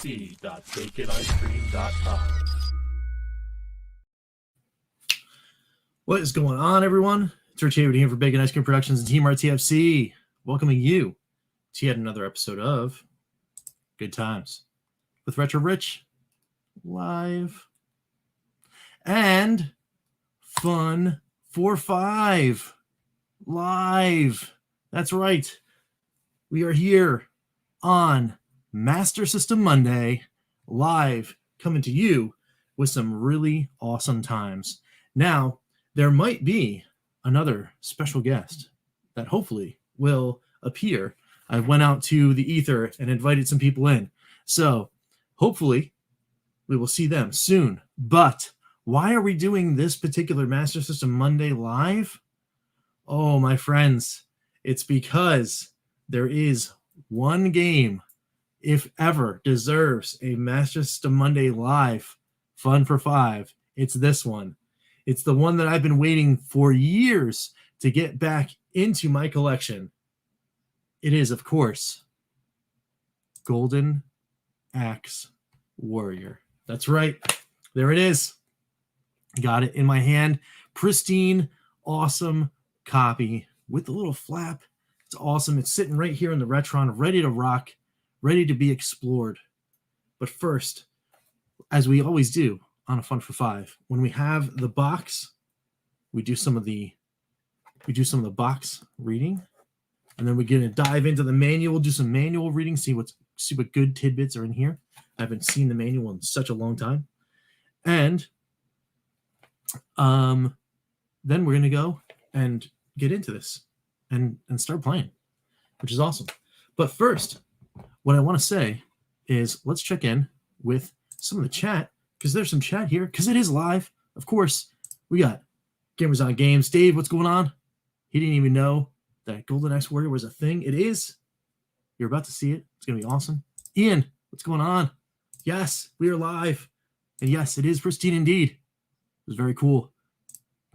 www.baconicecream.com. What is going on, everyone? It's Rich Hayward here for Bacon Ice Cream Productions and Team RTFC, welcoming you to yet another episode of Good Times with Retro Rich live and Fun for 5 live. That's right. We are here on Master System Monday live, coming to you with some really awesome times. Now, there might be another special guest that hopefully will appear. I went out to the ether and invited some people in. So hopefully we will see them soon. But why are we doing this particular Master System Monday live? Oh, my friends, it's because there is one game, if ever, deserves a Master System Monday live Fun for 5. It's this one. It's the one that I've been waiting for years to get back into my collection. It is, of course, Golden Axe Warrior. That's right. There it is. Got it in my hand. Pristine, awesome copy with the little flap. It's awesome. It's sitting right here in the Retron, ready to rock, ready to be explored. But first, as we always do on a Fun for 5, when we have the box, we do some of the box reading, and then we're gonna dive into the manual, do some manual reading, see what good tidbits are in here. I haven't seen the manual in such a long time, and then we're gonna go and get into this and start playing, which is awesome. But first, what I want to say is let's check in with some of the chat, because there's some chat here, because it is live. Of course, we got Gamers on Games. Dave, what's going on? He didn't even know that Golden Axe Warrior was a thing. It is. You're about to see it. It's going to be awesome. Ian, what's going on? Yes, we are live. And yes, it is pristine indeed. It was very cool.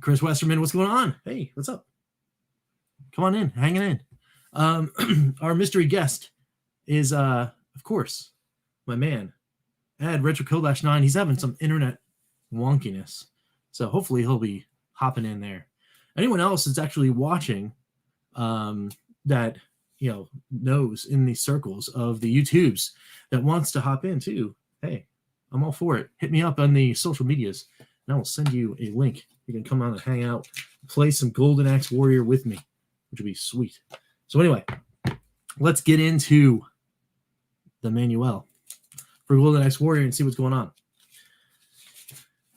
Chris Westerman, what's going on? Hey, what's up? Come on in, hanging in. Our mystery guest is, of course, my man, Retro KillDashNine. He's having some internet wonkiness, so hopefully he'll be hopping in there. Anyone else that's actually watching that knows in the circles of the YouTubes that wants to hop in too, hey, I'm all for it. Hit me up on the social medias and I will send you a link. You can come on and hang out, play some Golden Axe Warrior with me, which would be sweet. So anyway, let's get into the manual for Golden Axe Warrior and see what's going on.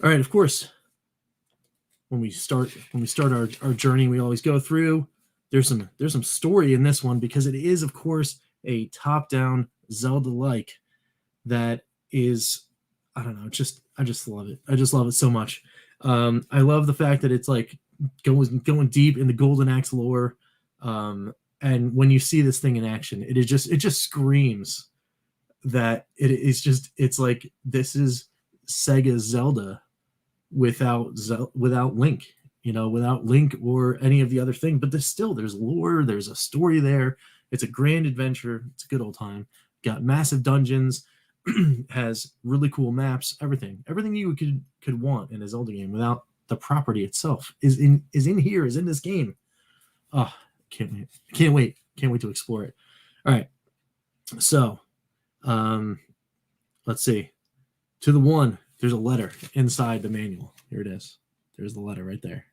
All right, of course, when we start our journey, we always go through. There's some story in this one, because it is, of course, a top-down Zelda-like that is, I don't know, I just love it. I just love it so much. I love the fact that it's like going deep in the Golden Axe lore. And when you see this thing in action, it just screams that it's like this is Sega Zelda without Link, without Link or any of the other thing. But there's lore, there's a story there. It's a grand adventure. It's a good old time. Got massive dungeons, has really cool maps, everything you could want in a Zelda game without the property itself is in this game. Oh, can't wait to explore it. All right, so let's see. To the one, there's a letter inside the manual. Here it is. There's the letter right there.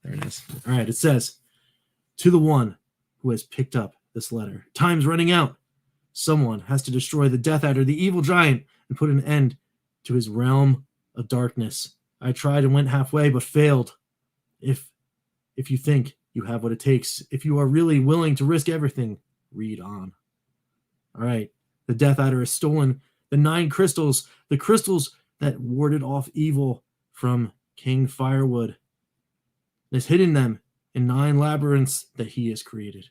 There it is. All right, it says, to the one who has picked up this letter, time's running out. Someone has to destroy the Death Adder, the evil giant, and put an end to his realm of darkness. I tried and went halfway, but failed. If you think you have what it takes, if you are really willing to risk everything, read on. All right. The Death Adder has stolen the 9 crystals, the crystals that warded off evil from King Firewood. Has hidden them in 9 labyrinths that he has created.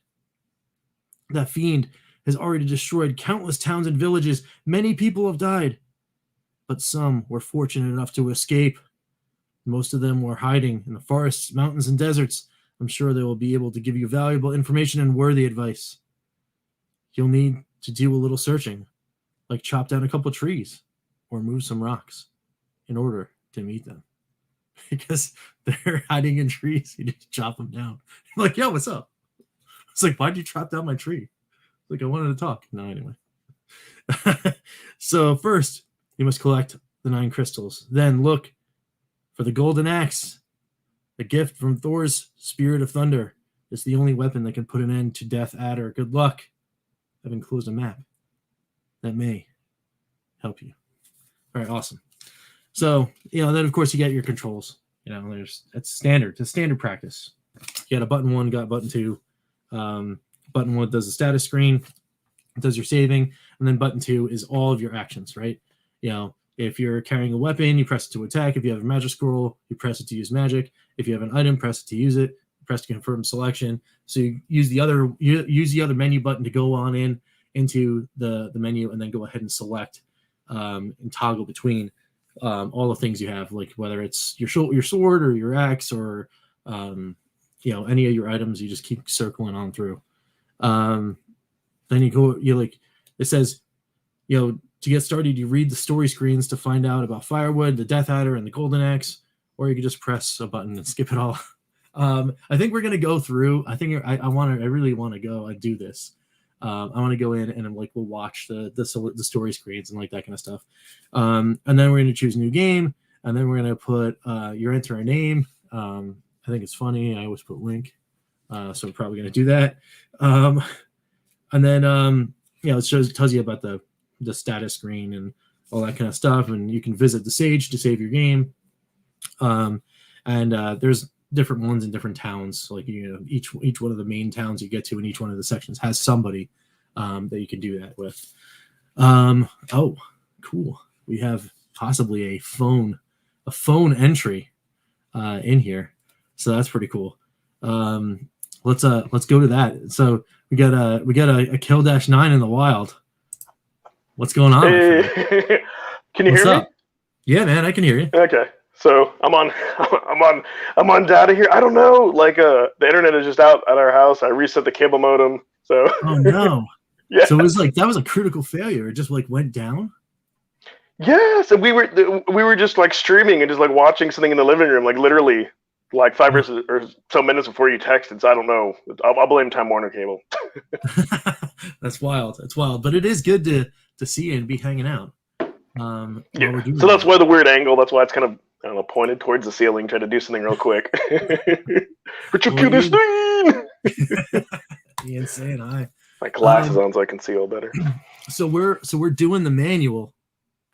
That fiend has already destroyed countless towns and villages. Many people have died, but some were fortunate enough to escape. Most of them were hiding in the forests, mountains, and deserts. I'm sure they will be able to give you valuable information and worthy advice. You'll need to do a little searching. like chop down a couple trees or move some rocks in order to meet them. Because they're hiding in trees. You just chop them down. You're like, yo, what's up? It's like, why'd you chop down my tree? Like, I wanted to talk. No, anyway. So first, you must collect the 9 crystals. Then look for the golden axe, a gift from Thor's Spirit of Thunder. It's the only weapon that can put an end to Death Adder. Good luck. I've enclosed a map that may help you. All right, awesome. So, then of course you get your controls. It's standard. It's standard practice. You got a button 1, got button 2. Button 1 does the status screen, does your saving, and then button 2 is all of your actions, right? If you're carrying a weapon, you press it to attack. If you have a magic scroll, you press it to use magic. If you have an item, press it to use it. Press to confirm selection. So you use the other menu button to go on into the menu, and then go ahead and select and toggle between all the things you have, like whether it's your sword or your axe or any of your items. You just keep circling on through. Then it says, to get started, you read the story screens to find out about Firewood, the Death Adder, and the Golden Axe, or you can just press a button and skip it all. I think we're gonna go through. I think I really want to go and do this. I want to go in and we'll watch the story screens and like that kind of stuff. And then we're gonna choose new game, and then we're gonna put enter a name. I think it's funny. I always put Link, so we're probably gonna do that. And then it tells you about the status screen and all that kind of stuff, and you can visit the Sage to save your game. And there's different ones in different towns. Like each one of the main towns you get to in each one of the sections has somebody that you can do that with. Oh, cool. We have possibly a phone entry in here, so that's pretty cool. Let's go to that. So we got a KillDashNine in the wild. What's going on? Hey. Can you hear me? Yeah, man, I can hear you. Okay. So I'm on data here. I don't know. Like the internet is just out at our house. I reset the cable modem. So. Oh no. Yeah. So it was like that was a critical failure. It just like went down. Yes, and we were just like streaming and just like watching something in the living room, like literally like 5 or so minutes before you texted. So I don't know. I'll blame Time Warner Cable. That's wild. That's wild. But it is good to see you and be hanging out. Yeah. So that's why the weird angle. That's why it's kind of, I don't know, pointed towards the ceiling, trying to do something real quick. Richard, kill this thing! The insane eye. My glasses on so I can see all better. So we're doing the manual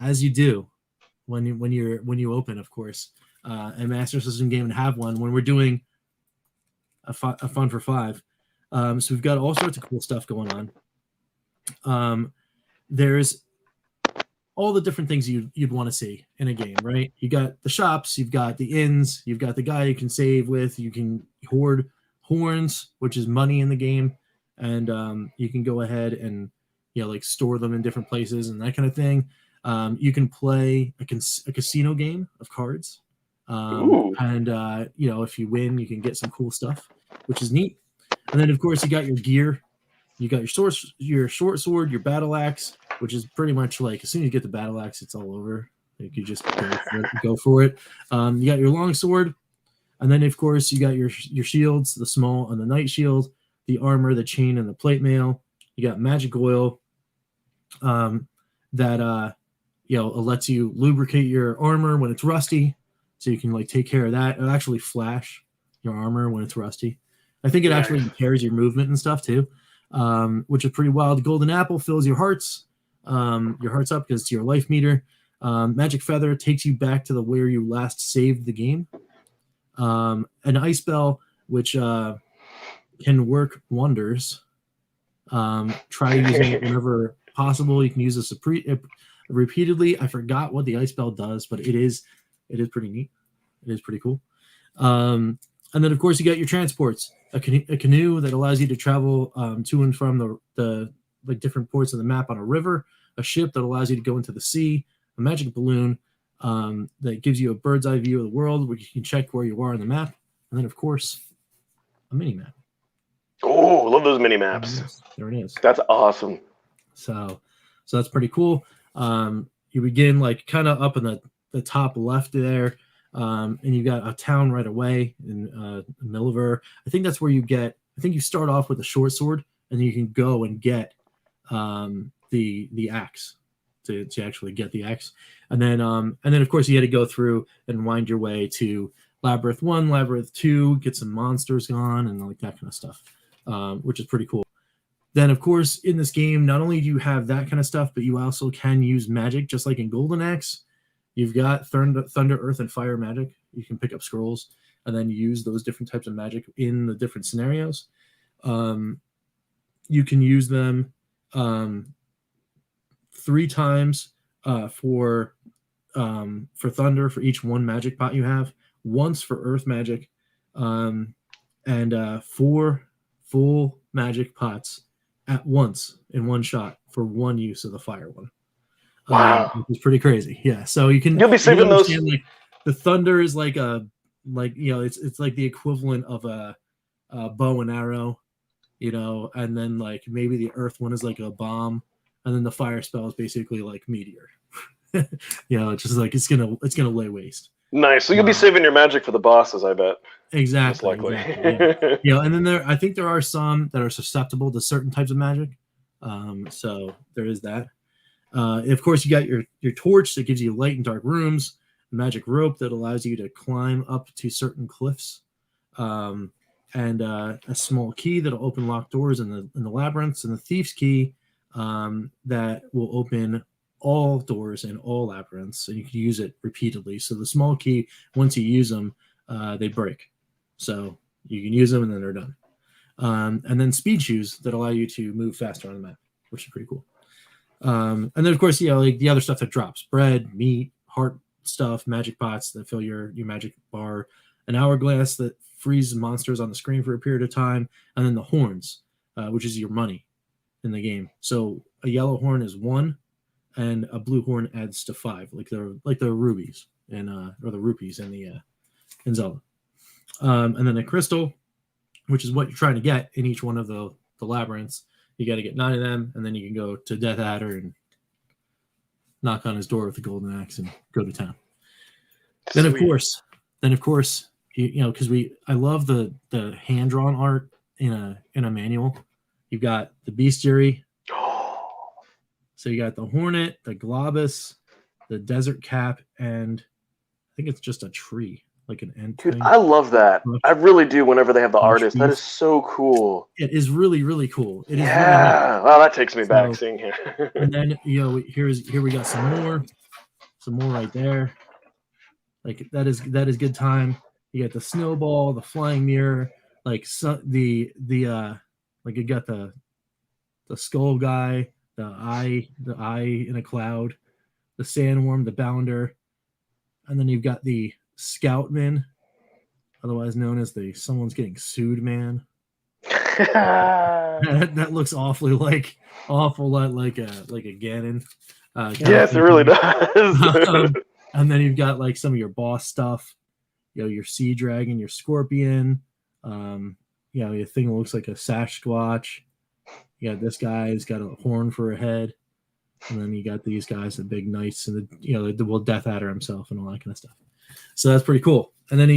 as you do when you open, of course, a Master System game and have one when we're doing a fun for 5. So we've got all sorts of cool stuff going on. There's all the different things you'd want to see in a game, right? You got the shops, you've got the inns, you've got the guy you can save with, you can hoard horns, which is money in the game, and you can go ahead and like store them in different places and that kind of thing. You can play a casino game of cards, and if you win, you can get some cool stuff, which is neat. And then of course you got your gear. You got your short sword, your battle axe, which is pretty much like as soon as you get the battle axe, it's all over. Like you just go for it. You got your long sword, and then of course you got your shields, the small and the knight shield, the armor, the chain, and the plate mail. You got magic oil that it lets you lubricate your armor when it's rusty, so you can like take care of that. It'll actually flash your armor when it's rusty. I think it actually impairs your movement and stuff too. Which is pretty wild. Golden apple fills your hearts up because it's your life meter. Magic feather takes you back to where you last saved the game. An ice bell, which can work wonders. Try using it whenever possible. You can use this repeatedly. I forgot what the ice bell does, but it is pretty neat. It is pretty cool. And then of course you got your transports. A canoe that allows you to travel to and from the like different ports of the map on a river, a ship that allows you to go into the sea, a magic balloon that gives you a bird's eye view of the world where you can check where you are on the map, and then of course a mini map. Oh, love those mini maps. There it is. That's awesome. So So that's pretty cool. You begin like kind of up in the top left there, and you got a town right away in Milliver. I think that's where you get. I think you start off with a short sword, and you can go and get the axe to actually get the axe, and then of course you had to go through and wind your way to Labyrinth 1, Labyrinth 2, get some monsters gone, and like that kind of stuff, which is pretty cool. Then, of course, in this game, not only do you have that kind of stuff, but you also can use magic, just like in Golden Axe. You've got thunder, earth, and fire magic. You can pick up scrolls and then use those different types of magic in the different scenarios. You can use them 3 times for thunder for each one magic pot you have, once for earth magic, and 4 full magic pots at once in one shot for one use of the fire one. Wow, which is pretty crazy. Yeah, so you'll be saving those. Like, the thunder is like it's like the equivalent of a bow and arrow, and then like maybe the earth one is like a bomb, and then the fire spell is basically like meteor. It's just like it's gonna lay waste. Nice. So you'll be saving your magic for the bosses, I bet. Exactly. Most likely. Exactly, yeah. And then I think there are some that are susceptible to certain types of magic. So there is that. Of course, you got your torch that gives you light in dark rooms, a magic rope that allows you to climb up to certain cliffs, and a small key that'll open locked doors in the labyrinths, and the thief's key that will open all doors and all labyrinths, and you can use it repeatedly. So the small key, once you use them, they break. So you can use them and then they're done. And then speed shoes that allow you to move faster on the map, which is pretty cool. And then of course, like the other stuff that drops: bread, meat, heart stuff, magic pots that fill your magic bar, an hourglass that freezes monsters on the screen for a period of time, and then the horns, which is your money in the game. So a yellow horn is 1, and a blue horn adds to 5, like the rubies and or the rupees in Zelda. And then a crystal, which is what you're trying to get in each one of the labyrinths. You got to get 9 of them, and then you can go to Death Adder and knock on his door with the golden axe and go to town. Sweet. Then of course, because I love the hand drawn art in a manual. You've got the bestiary. So you got the hornet, the globus, the desert cap, and I think it's just a tree, like an ant. Dude, I love that. I really do. Whenever they have the artist, that is so cool. It is really, really cool. It is really wow, that takes me back seeing here. And then here we got some more right there. Like that is good time. You got the snowball, the flying mirror, like the like you got the skull guy. The eye in a cloud, the sandworm, the bounder, and then you've got the scoutman, otherwise known as the someone's getting sued man. that looks awful lot like a Ganon. Yes, it really does. And then you've got like some of your boss stuff, your sea dragon, your scorpion, your thing that looks like a Sasquatch. You got this guy's got a horn for a head, and then you got these guys, the big knights, and the Death Adder himself, and all that kind of stuff. So that's pretty cool. And then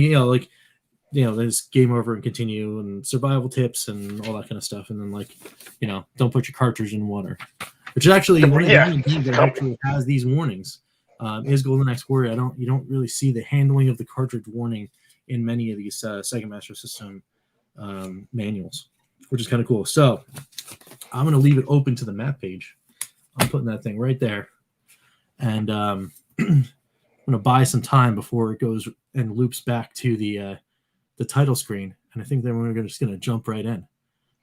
there's game over and continue, and survival tips, and all that kind of stuff. And then don't put your cartridge in water, which is actually one of the only games that actually has these warnings. Is Golden Axe Warrior. You don't really see the handling of the cartridge warning in many of these Sega Master System manuals, which is kind of cool. So I'm going to leave it open to the map page. I'm putting that thing right there. And I'm going to buy some time before it goes and loops back to the title screen. And I think then we're just going to jump right in.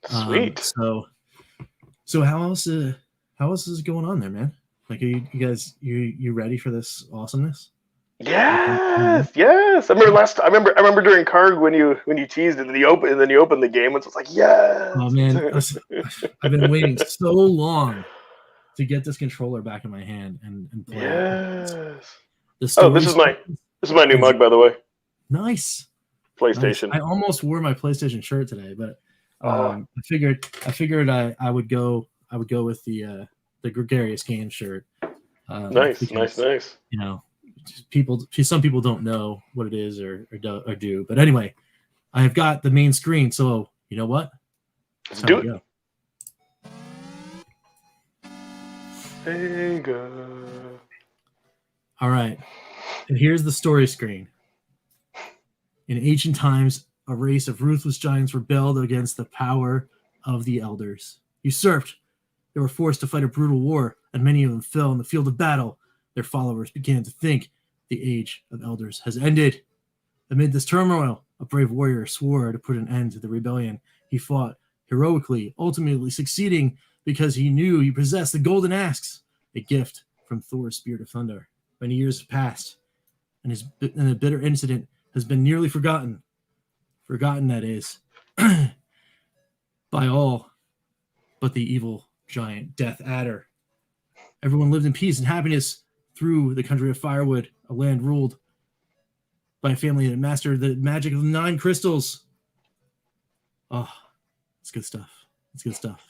Sweet. So how else is it going on there, man? Like, are you guys, you ready for this awesomeness? Yes. I remember during Karg when you teased it, and then you opened the game, and so it's like, yes. Oh man, I've been waiting so long to get this controller back in my hand and play. Yes. This is my new mug, by the way. Nice. PlayStation. Nice. I almost wore my PlayStation shirt today, but I figured I would go with the the Gregarious Game shirt. Nice. You know, some people don't know what it is or do. But anyway, I have got the main screen. So you know what? Let's do it. Sega. All right. And here's the story screen. In ancient times, a race of ruthless giants rebelled against the power of the elders. Usurped, they were forced to fight a brutal war, and many of them fell in the field of battle. Their followers began to think the age of elders has ended. Amid this turmoil, a brave warrior swore to put an end to the rebellion. He fought heroically, ultimately succeeding because he knew he possessed the golden axe, a gift from Thor's Spirit of Thunder. Many years have passed, and the bitter incident has been nearly forgotten. Forgotten, that is, by all but the evil giant Death Adder. Everyone lived in peace and happiness through the country of Firewood, a land ruled by a family that mastered the magic of the 9 crystals. Oh, it's good stuff. It's good stuff.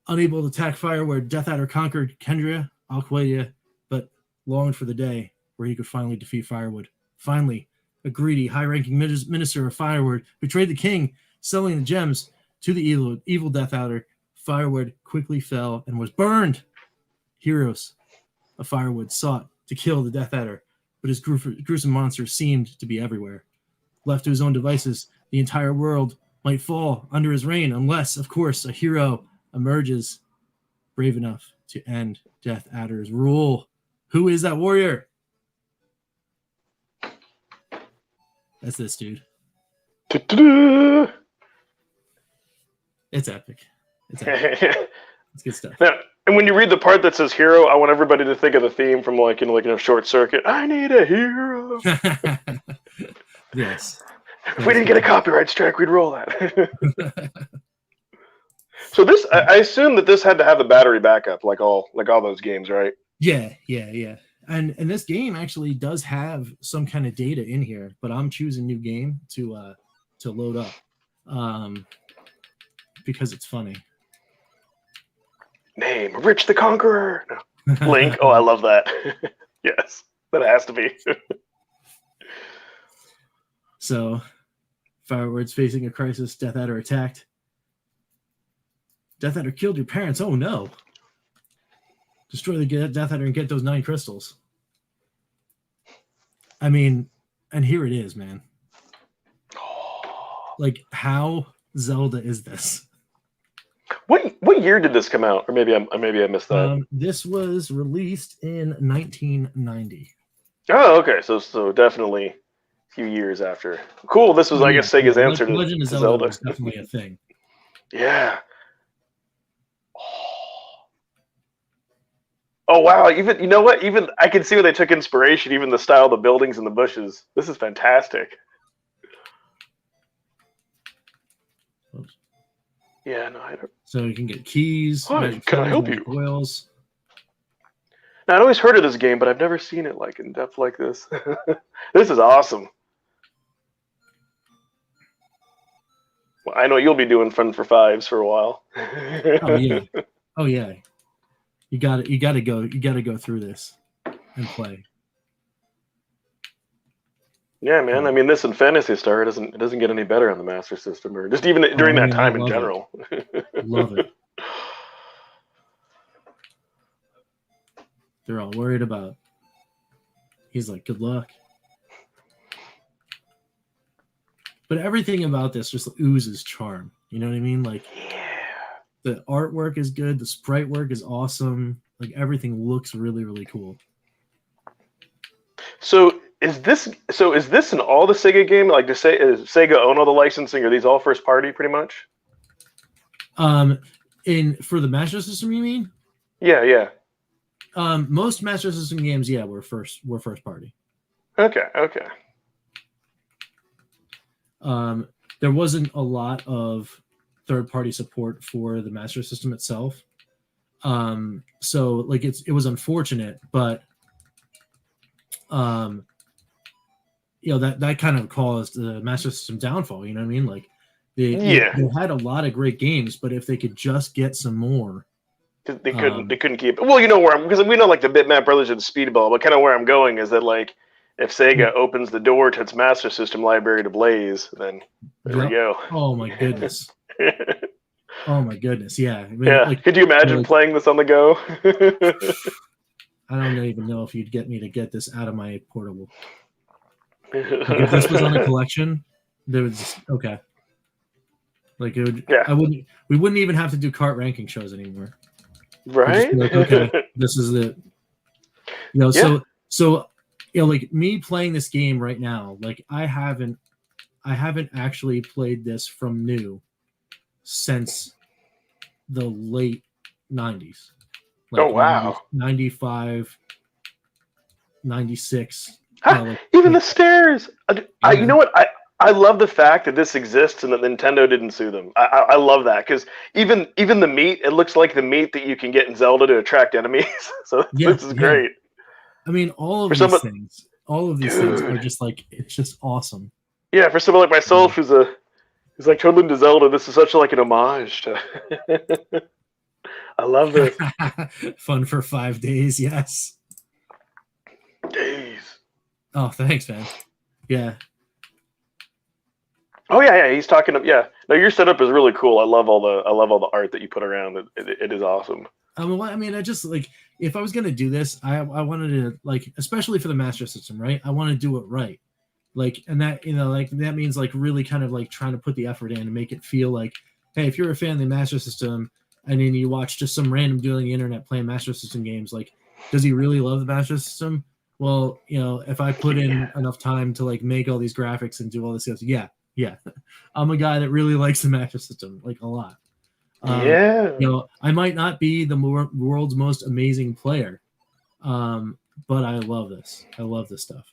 Unable to attack Firewood, Death Adder conquered Kendria, Alquadia, but longed for the day where he could finally defeat Firewood. Finally, a greedy, high-ranking minister of Firewood betrayed the king, selling the gems to the evil Death Adder. Firewood quickly fell and was burned. Heroes of Firewood sought to kill the Death Adder, but his gruesome monster seemed to be everywhere. Left to his own devices, the entire world might fall under his reign unless, of course, a hero emerges brave enough to end Death Adder's rule. Who is that warrior? That's this dude. Ta-da! It's epic. It's epic. It's good stuff. Now, and when you read the part that says hero, I want everybody to think of the theme from Short Circuit. I need a hero. Yes. If we didn't get a copyright strike, we'd roll that. So this, I assume that this had to have a battery backup, like all those games, right? Yeah. And this game actually does have some kind of data in here, but I'm choosing new game to load up because it's funny. Name Rich the Conqueror. No. Link. Oh, I love that. Yes, that has to be. So, Firewood's facing a crisis. Death Adder attacked. Death Adder killed your parents. Oh no! Destroy the Death Adder and get those 9 crystals. I mean, and here it is, man. Like, how Zelda is this? What year did this come out? Or maybe I missed that. This was released in 1990. Oh, okay. So definitely a few years after. Cool. This was, I guess, Sega's answer to Legend of Zelda was definitely a thing. Yeah. Oh wow! Even you know what? Even I can see where they took inspiration. Even the style of the buildings and the bushes. This is fantastic. Oops. Yeah, no, I don't. So you can get keys. Hi, can I help you? Oils. Now, I'd always heard of this game, but I've never seen it like in depth like this. This is awesome. Well, I know you'll be doing Fun for Fives for a while. Oh yeah. You got to go through this and play. Yeah, man. I mean, this and Phantasy Star it doesn't get any better on the Master System, or just even during that time in general. Love it. They're all worried about. He's like, good luck. But everything about this just oozes charm. You know what I mean? Like, the artwork is good. The sprite work is awesome. Like, everything looks really, really cool. So is this in all the Sega game? Like, does Sega own all the licensing? Are these all first party, pretty much? For the Master System, you mean? Yeah. Most Master System games, were first party. Okay. There wasn't a lot of third-party support for the Master System itself. So like it was unfortunate, but that kind of caused the Master System downfall. You know what I mean? Like they had a lot of great games, but if they could just get some more, 'Cause they couldn't keep it. Well, you know where I'm, because we know like the Bitmap Brothers and the Speedball, but kind of where I'm going is that like if Sega opens the door to its Master System library to Blaze, then there we go. Oh my goodness. Oh my goodness. Yeah. I mean, Yeah. like, Could you imagine playing this on the go? I don't even know if you'd get me to get this out of my portable. Like if this was on a collection, there was okay. Like it would. Yeah. We wouldn't even have to do cart ranking shows anymore. Right. Like, okay, this is it. You know. Yeah. So you know, like me playing this game right now, like I haven't actually played this from new since the late 90s. Like oh wow. 95, 96. Even the stairs. You know what? I love the fact that this exists and that Nintendo didn't sue them. I love that because even the meat, it looks like the meat that you can get in Zelda to attract enemies. So this is great. I mean, all of these things are just like, it's just awesome. Yeah, for someone like myself who's like totally into Zelda, this is such like an homage to. I love this. Fun for 5 days, yes. Days. Oh, thanks, man. Yeah. Oh yeah. He's talking. Yeah. No, your setup is really cool. I love all the art that you put around. It is awesome. I mean, I just like if I was gonna do this, I wanted to like, especially for the Master System, right? I want to do it right, like, and that like that means like really kind of like trying to put the effort in and make it feel like, hey, if you're a fan of the Master System and then you watch just some random dude on the internet playing Master System games, like, does he really love the Master System? Well, if I put in enough time to like make all these graphics and do all this stuff, yeah, I'm a guy that really likes the Master System like a lot. I might not be the world's most amazing player, but I love this. I love this stuff.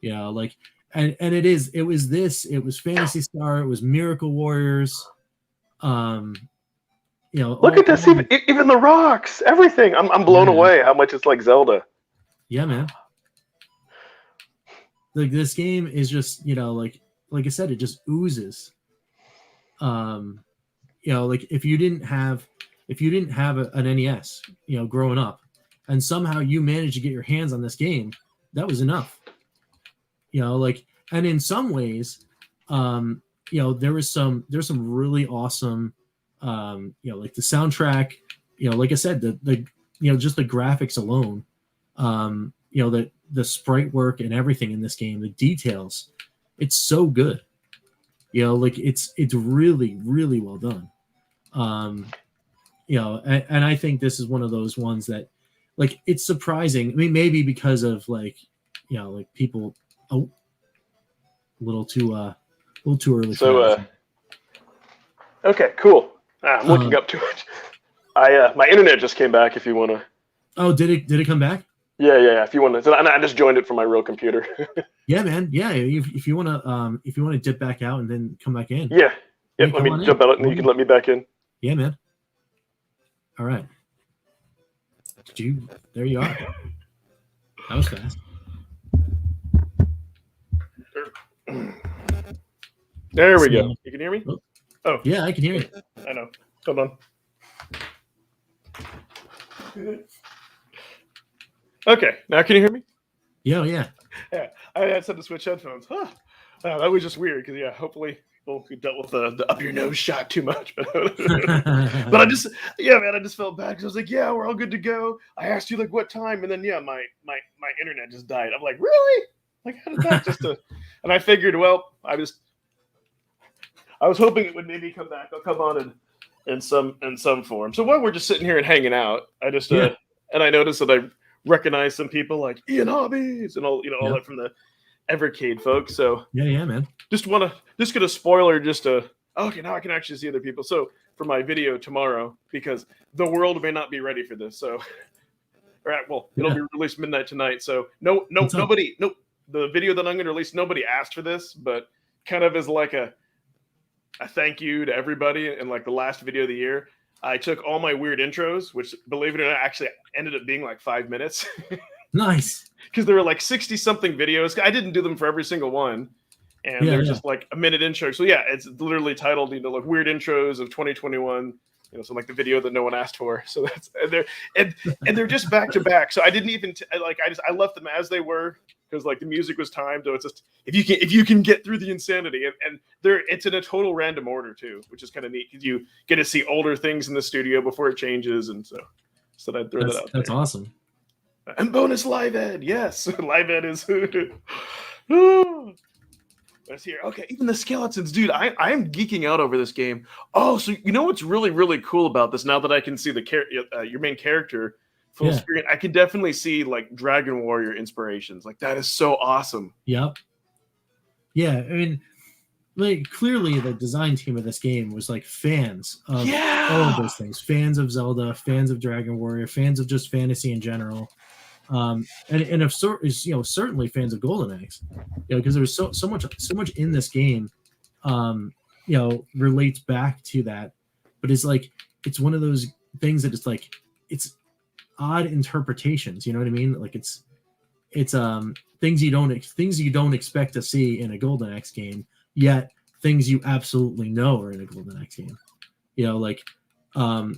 Like, and it was Phantasy Star, it was Miracle Warriors. Look at this, even the rocks, everything. I'm blown away how much it's like Zelda. Yeah, man. Like this game is just, like I said, it just oozes. Like if you didn't have an NES, growing up, and somehow you managed to get your hands on this game, that was enough. And in some ways, there's some really awesome, like the soundtrack, like I said, the just the graphics alone, the sprite work and everything in this game, the details, it's so good. Like it's really, really well done. And I think this is one of those ones that, like, it's surprising. I mean, maybe because of like people a little too early. So, okay, cool. I'm looking up too much. My internet just came back. If you want to. Oh, did it come back? Yeah. If you want to, I just joined it from my real computer. Yeah, man. Yeah, if you want to dip back out and then come back in. Yeah. Yep. Let me jump out, and you can let me back in. Yeah, man. All right. There you are. That was fast. There we go. You can hear me? Oh. Yeah, I can hear you. I know. Hold on. Okay. Now can you hear me? Yeah. Yeah. I had to switch headphones. Huh. That was just weird because, hopefully we dealt with the up your nose shot too much. But I just felt bad because I was like, yeah, we're all good to go. I asked you like what time, and then my internet just died. I'm like, really? Like, how did that just? And I figured, well, I was hoping it would maybe come back. I'll come on in some form. So while we're just sitting here and hanging out, I just and I noticed that I recognized some people like Ian Hobbies and all that from the Evercade folks. So yeah, man. Just get a spoiler. Okay, now I can actually see other people. So for my video tomorrow, because the world may not be ready for this. So, all right, well, it'll be released midnight tonight. So nobody. The video that I'm going to release, nobody asked for this, but kind of as like a thank you to everybody. In like the last video of the year, I took all my weird intros, which, believe it or not, actually ended up being like 5 minutes. Nice. Because there were like 60-something videos. I didn't do them for every single one. And they're just like a minute intro. So yeah, it's literally titled, like weird intros of 2021. So like the video that no one asked for. So that's and they're just back to back. So I didn't even I left them as they were because like the music was timed. So it's just if you can get through the insanity and it's in a total random order too, which is kind of neat because you get to see older things in the studio before it changes, and so I'd throw that out. That's awesome. And bonus live ed, yes, live ed is. Let's hear. Okay, even the skeletons, dude. I'm geeking out over this game. Oh, so you know what's really really cool about this? Now that I can see your main character full screen, I can definitely see like Dragon Warrior inspirations. Like that is so awesome. Yep. Yeah, I mean, like clearly the design team of this game was like fans of all of those things. Fans of Zelda, fans of Dragon Warrior, fans of just fantasy in general. And of certainly fans of Golden Axe, because there's so much in this game, relates back to that, but it's one of those things that it's like it's odd interpretations. You know what I mean? Like it's things you don't expect to see in a Golden Axe game, yet things you absolutely know are in a Golden Axe game.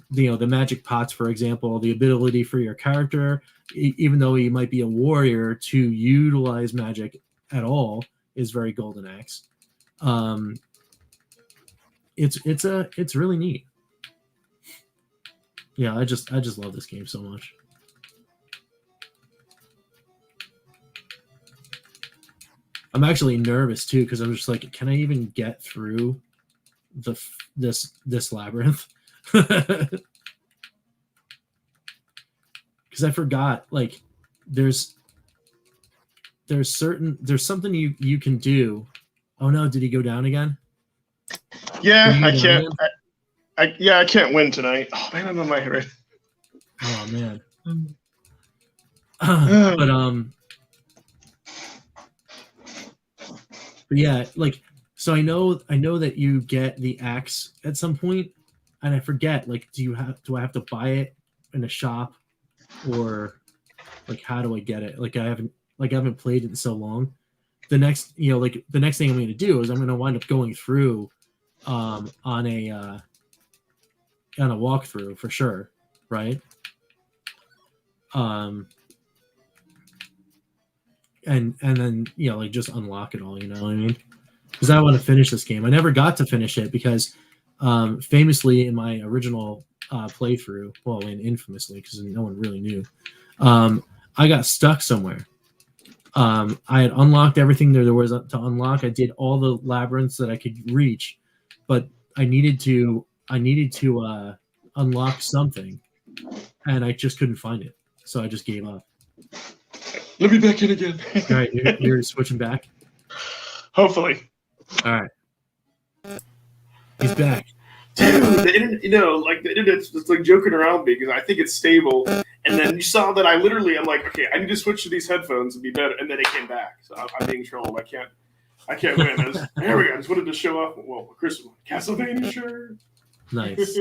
The magic pots, for example, the ability for your character, even though he might be a warrior, to utilize magic at all is very Golden Axe. It's really neat. Yeah, I just love this game so much. I'm actually nervous too because I'm just like, can I even get through this labyrinth? Because I forgot, like there's something you can do. Oh no, did he go down again? Yeah, I can't. I can't win tonight. Oh man, I'm on my head. Oh man. But yeah, like so I know that you get the axe at some point, and I forget, like, do I have to buy it in a shop, or like how do I get it? I haven't played it in so long. The next thing I'm going to do is I'm going to wind up going through on a walkthrough for sure, right? And then just unlock it all, you know what I mean? Because I want to finish this game. I never got to finish it because famously in my original playthrough, well, and infamously because no one really knew, I got stuck somewhere. I had unlocked everything there was to unlock. I did all the labyrinths that I could reach, but I needed to unlock something, and I just couldn't find it. So I just gave up. Let me back in again. All right, you're switching back? Hopefully. All right. He's back. Dude, the internet, the internet's just like joking around me because I think it's stable. And then you saw that I'm like, okay, I need to switch to these headphones and be better. And then it came back. So I'm being trolled. I can't win. There we go. I just wanted to show off, Chris Castlevania shirt. Nice.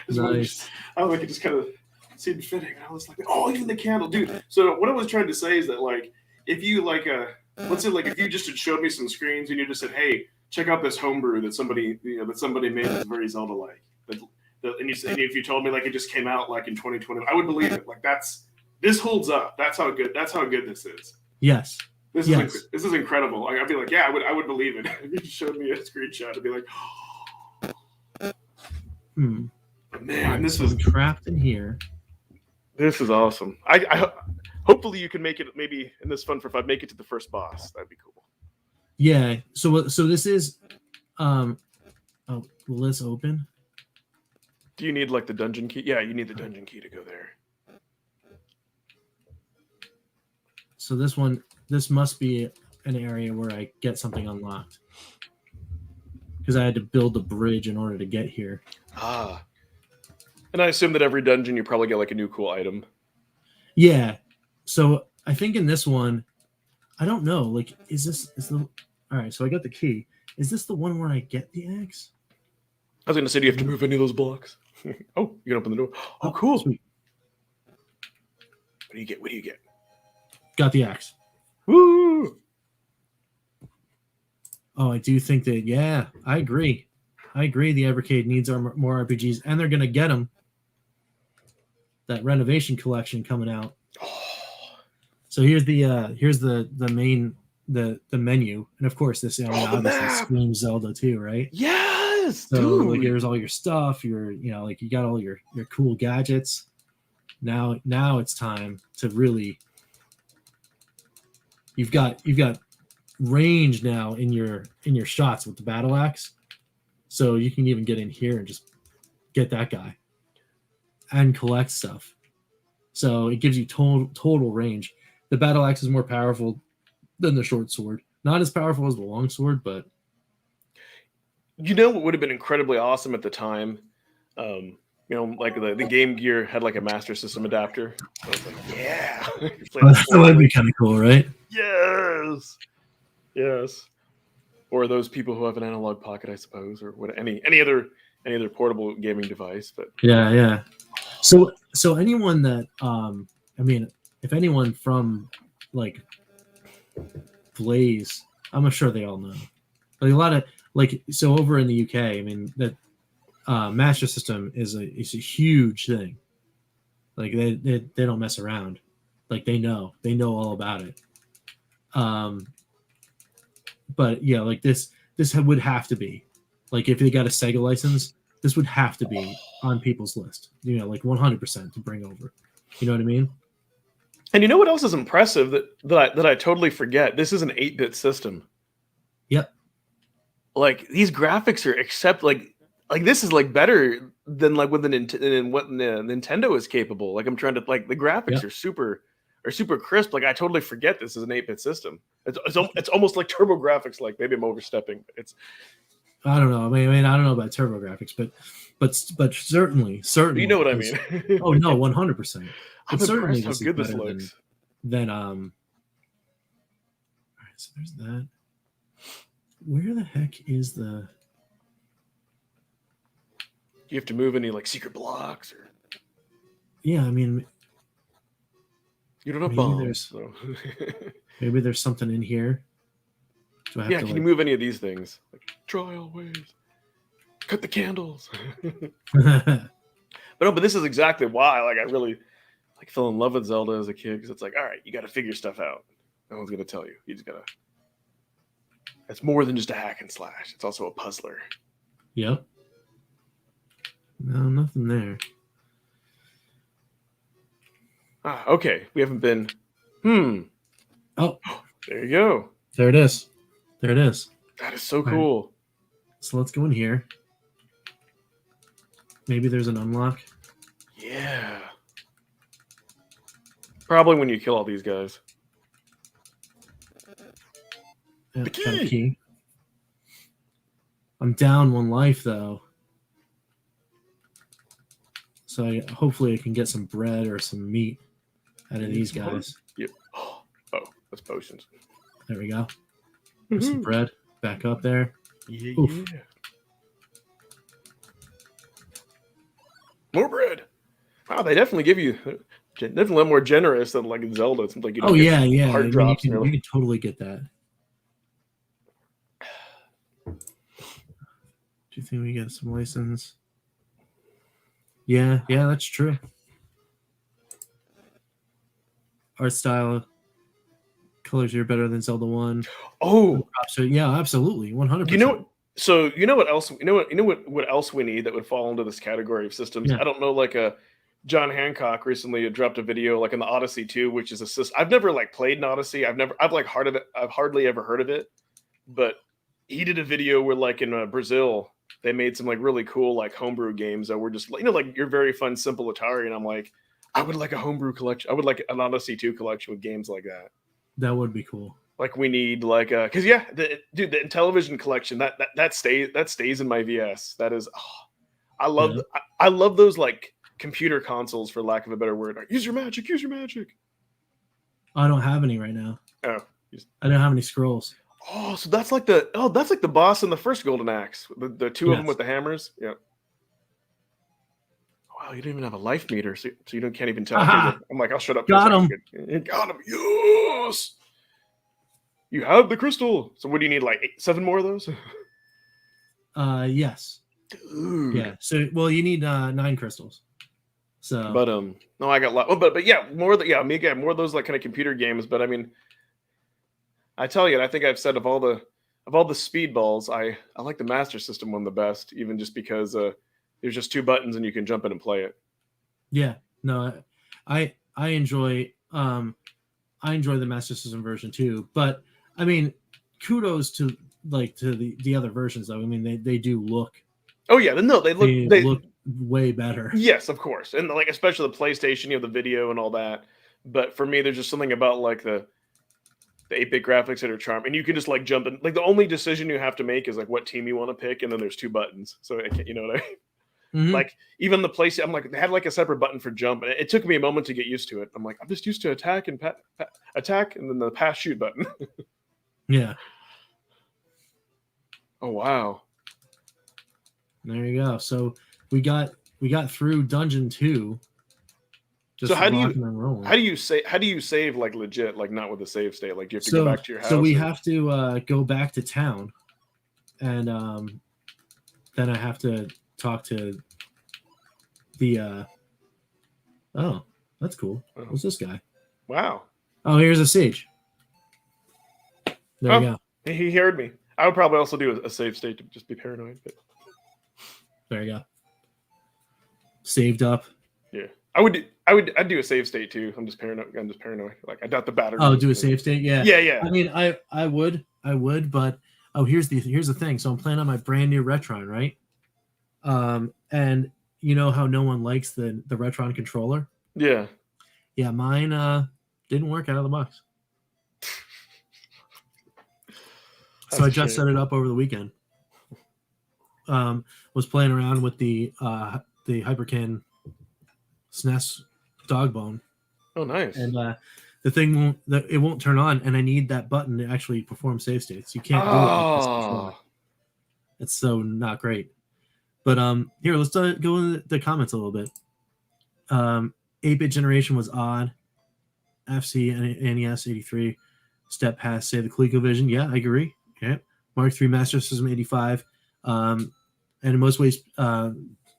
Nice. I like it just kind of seemed fitting. I was like, oh, even the candle, dude. So what I was trying to say is that like, if you let's say like if you just had showed me some screens and you just said, hey, check out this homebrew that somebody made that's very Zelda-like. And if you told me like it just came out like in 2020, I would believe it. Like this holds up. That's how good this is. Yes. This is incredible. Like, I'd be like, yeah, I would believe it. If you showed me a screenshot, I'd be like, But man, this was trapped in here. This is awesome. I hopefully you can make it maybe in this Fun for 5, make it to the first boss. That'd be cool. Yeah. So this is will this open? Do you need like the dungeon key? Yeah, you need the dungeon key to go there. So this must be an area where I get something unlocked. Because I had to build a bridge in order to get here. Ah. And I assume that every dungeon you probably get like a new cool item. Yeah. So I think in this one, I don't know. Like, all right, so I got the key. Is this the one where I get the axe? I was going to say, do you have to move any of those blocks? Oh, you can open the door. Oh, cool. Sweet. What do you get? Got the axe. Woo! Oh, I do think that, yeah, I agree. I agree. The Evercade needs more RPGs, and they're gonna get them. That renovation collection coming out. So here's the main the menu, and of course this obviously screams Zelda too, right? Yes, so dude. Like here's all your stuff. Like you got all your cool gadgets. Now it's time to really. You've got range now in your shots with the battle axe, so you can even get in here and just get that guy and collect stuff. So it gives you total range. The battle axe is more powerful than the short sword. Not as powerful as the long sword, but you know what would have been incredibly awesome at the time? Like the Game Gear had like a Master System adapter. So I was like, yeah. That would be kind of cool, right? Yes. Or those people who have an analog pocket, I suppose, or what any other portable gaming device. But yeah. So anyone that if anyone from like Blaze, I'm sure they all know. Like a lot of over in the UK, I mean that Master System is a huge thing. Like they don't mess around. Like they know all about it. But yeah, like this would have to be, like if they got a Sega license, this would have to be on people's list. Like 100% to bring over. You know what I mean? And you know what else is impressive that I totally forget? This is an 8-bit system. Yep. Like these graphics are like this is like better than like what the Nintendo is capable. Like I'm trying to like the graphics are super crisp. Like I totally forget this is an 8-bit system. It's almost like Turbo Graphics. Like maybe I'm overstepping. I don't know. I mean I don't know about Turbo Graphics, but certainly. You know what I mean? Oh no, 100%. I'm impressed how good this looks. All right, so there's that. Where the heck is the? Do you have to move any like secret blocks or? Yeah, I mean, you don't have bombs. So. Maybe there's something in here. Do I have to, can you move any of these things? Like trial waves, cut the candles. But this is exactly why. Like I really fell in love with Zelda as a kid because it's like, all right, you got to figure stuff out. No one's gonna tell you. You just gotta. It's more than just a hack and slash. It's also a puzzler. Yep. No, nothing there. Okay. We haven't been. Oh, there you go. There it is. That is so cool. Right. So let's go in here. Maybe there's an unlock. Yeah. Probably when you kill all these guys. Yeah, the key. Key. I'm down 1 life though. So hopefully I can get some bread or some meat out of these guys. Yep. Oh, that's potions. There we go. There's some bread back up there. Yeah. More bread. Wow, they definitely give you definitely a lot more generous than like in Zelda. It seems like you don't get hard drops. You can totally get that. Do you think we get some license? Yeah, that's true. Art style, colors are better than Zelda 1. Oh, so yeah, absolutely, 100%. You know what else? You know what else we need that would fall into this category of systems? Yeah. I don't know. Like John Hancock recently dropped a video like in the Odyssey 2, which is a system. I've never like played an Odyssey. I've hardly ever heard of it. But he did a video where like in Brazil they made some like really cool like homebrew games that were just like your very fun simple Atari, and I'm like, I would like a homebrew collection. I would like an Odyssey 2 collection with games like that. That would be cool. Like we need like because the television collection that stays in my VS. That is, I love those like computer consoles, for lack of a better word. Use your magic. I don't have any right now. Oh, I don't have any scrolls. Oh, so that's like the boss in the first Golden Axe. The two of them with the hammers. Yeah. Wow, you don't even have a life meter, so you can't even tell. I'm like, I'll shut up. Got him. Got him. Yes. You have the crystal. So what do you need? Like 7 more of those? Yes. Dude. Yeah. So, well, you need 9 crystals. So, But no, I got a lot. Oh, but yeah, more more of those like kind of computer games. But I mean, I tell you, I think I've said of all the speedballs, I like the Master System one the best, even just because there's just 2 buttons and you can jump in and play it. yeah, no, I enjoy the Master System version too. But I mean, kudos to the other versions though. I mean, they do look. Oh yeah, no, they look way better. Yes, of course, and like especially the PlayStation, the video and all that. But for me, there's just something about like the 8-bit graphics that are charming, and you can just like jump in. Like the only decision you have to make is like what team you want to pick, and then there's 2 buttons. So you know what I mean? Mm-hmm. Like even the PlayStation, I'm like they had like a separate button for jump, and it took me a moment to get used to it. I'm like I'm just used to attack and attack, and then the pass shoot button. Yeah. Oh wow. There you go. So we got through dungeon 2. So how do you save like legit, like not with a save state? Like do you have to go back to your house? So we have to go back to town, and then I have to talk to the oh, that's cool. Who's this guy? Wow. Oh, here's a sage. There you go. He heard me. I would probably also do a save state to just be paranoid. But... There you go. Saved up. Yeah, I'd do a save state too. I'm just paranoid. Like I doubt the battery. Oh, do a save state? Yeah. Yeah. I mean, I would, but here's the thing. So I'm playing on my brand new Retron, right? And you know how no one likes the Retron controller? Yeah. Yeah, mine didn't work out of the box. So I just set it up over the weekend. Was playing around with the Hyperkin SNES dog bone. Oh, nice. And the thing won't turn on, and I need that button to actually perform save states. You can't do it with this controller. It's so not great. But here, let's go in the comments a little bit. 8-bit generation was odd. FC and NES 83 step past, say, the ColecoVision. Yeah, I agree. Okay. Mark III Master System 85. And in most ways,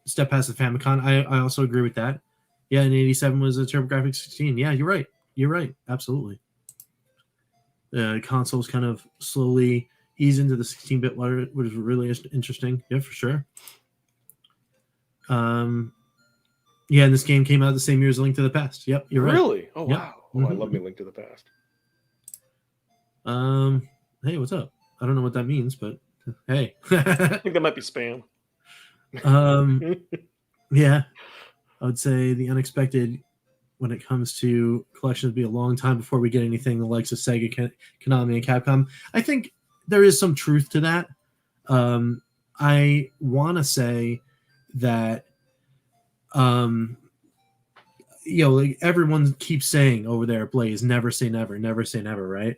step past the Famicom. I also agree with that. Yeah, and 87 was a TurboGrafx 16. Yeah, you're right. You're right. Absolutely. The consoles kind of slowly ease into the 16-bit water, which is really interesting. Yeah, for sure. Yeah, and this game came out the same year as Link to the Past. Yep, you're right. Really? Oh, yep. Wow. Oh, I love me Link to the Past. Hey, what's up? I don't know what that means, but hey. I think that might be spam. Yeah. I would say the unexpected when it comes to collections would be a long time before we get anything the likes of Sega, Konami, and Capcom. I think there is some truth to that. I want to say that like everyone keeps saying over there at Blaze, never say never, right?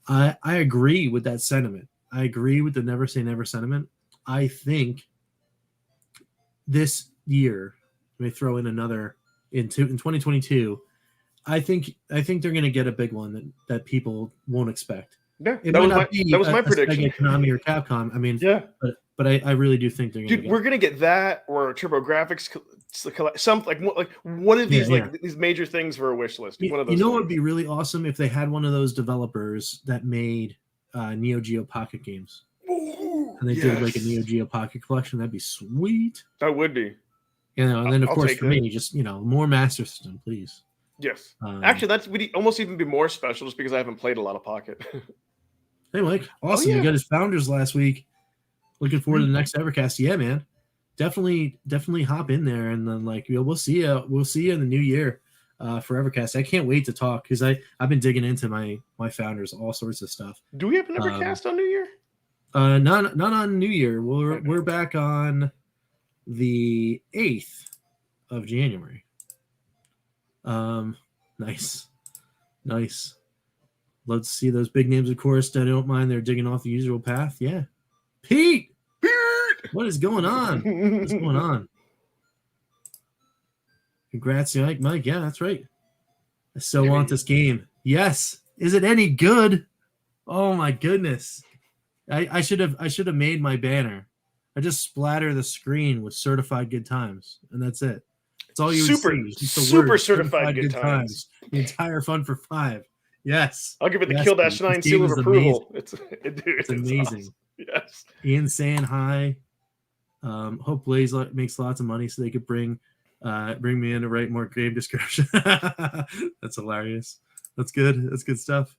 I agree with that sentiment. I agree with the never say never sentiment. I think this year, let me throw in another in 2022. I think they're going to get a big one that people won't expect. Yeah, that was my prediction. Konami or Capcom. I mean, yeah, but I really do think they're going to. Dude, we're going to get that or TurboGrafx, something like one of these these major things for a wish list. One of those. What would be really awesome if they had one of those developers that made Neo Geo Pocket games. Ooh, and they did like a Neo Geo Pocket collection. That'd be sweet. That would be. And then of course for me, just more Master System, please. Yes. Actually, that would almost even be more special just because I haven't played a lot of Pocket. Hey, Mike. Awesome. You got his Founders last week. Looking forward to the next Evercast. Yeah, man. Definitely hop in there, and then we'll see you. We'll see you in the new year for Evercast. I can't wait to talk because I've been digging into my Founders, all sorts of stuff. Do we have an Evercast on New Year? Not on New Year. We're back on the 8th of January. Nice. Let's see those big names, of course. I don't mind they're digging off the usual path. Yeah. Pete! What is going on? What's going on? Congrats, Mike. Yeah, that's right. I so want this game. Yes. Is it any good? Oh my goodness. I should have made my banner. I just splatter the screen with certified good times, and that's it. That's all you would see. Just the Super word, certified good times. The entire Fun for 5. Yes. I'll give it the yes, KillDashNine seal of approval. Amazing. It's amazing. Awesome. Yes. Ian saying hi. Hope Blaze makes lots of money so they could bring me in to write more game description. That's hilarious. That's good. That's good stuff.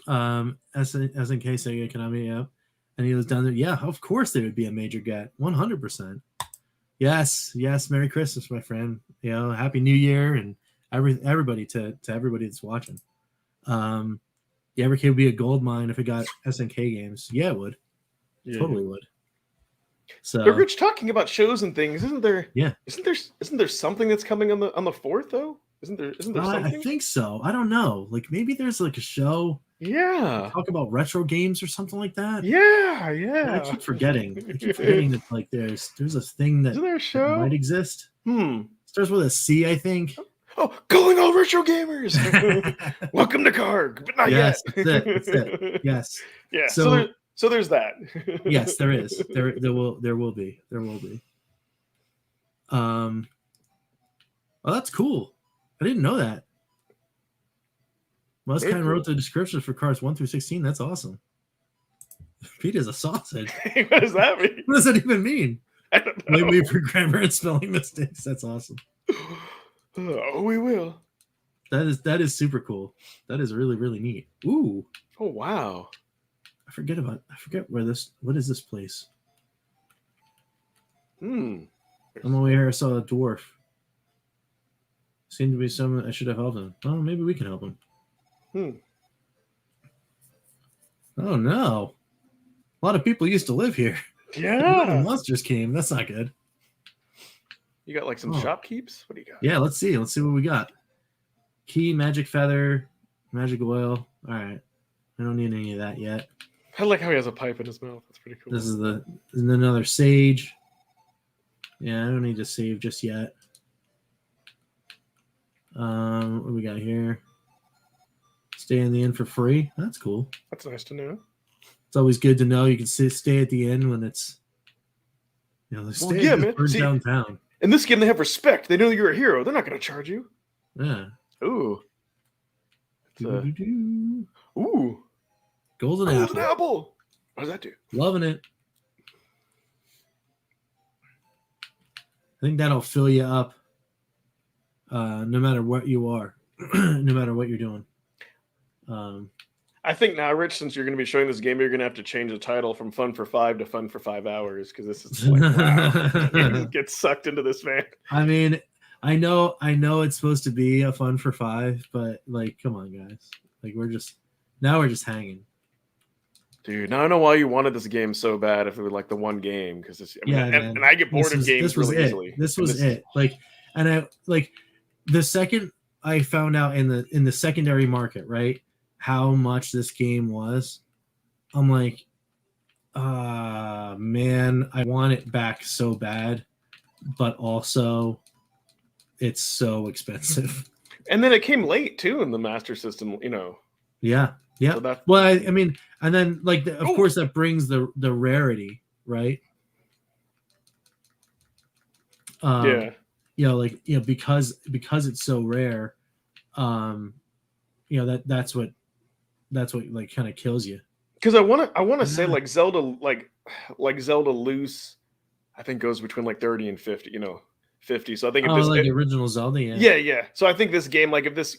SNK Sega Konami, yeah. And he was down there. Yeah, of course they would be a major get. 100%. Yes. Merry Christmas, my friend. Happy New Year and everybody to everybody that's watching. The Evercade would be a gold mine if it got SNK games. Yeah, it would. Yeah. Totally would. So, but Rich, talking about shows and things, isn't there? Yeah. Isn't there something that's coming on the 4th though? Isn't there something? I think so. I don't know. Like maybe there's like a show. Yeah. Talk about retro games or something like that. Yeah. I keep forgetting. That like there's a thing that, isn't there a show? That might exist. Starts with a C, I think. Oh, calling all retro gamers. Welcome to Karg, but not yet. That's it. Yes. Yeah. So there's that. Yes, there is. There will be. Oh, that's cool. I didn't know that. Well, that's kind of wrote the description for cars 1 through 16. That's awesome. Pete is a sausage. What does that mean? What does that even mean? I don't know. Wait for grammar and spelling mistakes. That's awesome. Oh, we will. That is super cool. That is really, really neat. Ooh. Oh, wow. I forget what is this place? On the way here, I saw a dwarf. Seemed to be someone I should have helped him. Oh, maybe we can help him. Oh no. A lot of people used to live here. Yeah. The monsters came. That's not good. You got like some shopkeeps? What do you got? Yeah, let's see. Let's see what we got. Key, magic feather, magic oil. All right. I don't need any of that yet. I like how he has a pipe in his mouth. That's pretty cool. This is another sage. Yeah, I don't need to save just yet. What do we got here? Stay in the inn for free. That's cool. That's nice to know. It's always good to know you can stay at the inn when it's man. See, downtown. In this game, they have respect. They know you're a hero. They're not going to charge you. Yeah. Ooh. Ooh. Golden apple. What does that do? Loving it. I think that'll fill you up no matter what you are, no matter what you're doing. I think now, Rich, since you're going to be showing this game, you're going to have to change the title from Fun for 5 to Fun for 5 Hours because this is like, wow. Get sucked into this, man. I mean, I know it's supposed to be a Fun for 5, but like, come on, guys. Like, we're just hanging. Dude, now I know why you wanted this game so bad if it was like the one game because and I get bored of games really easily. This was it. Like, and I like the second I found out in the secondary market, right, how much this game was, I'm like, man, I want it back so bad, but also it's so expensive. And then it came late too in the Master System, Yeah. Yeah. So well, I mean, and then like, of course, that brings the rarity, right? Yeah. Because it's so rare, that's what like kind of kills you. Because I want to say like Zelda, like Zelda Loose, I think goes between like 30 and 50. 50. So I think the original Zelda, yeah. So I think this game, like if this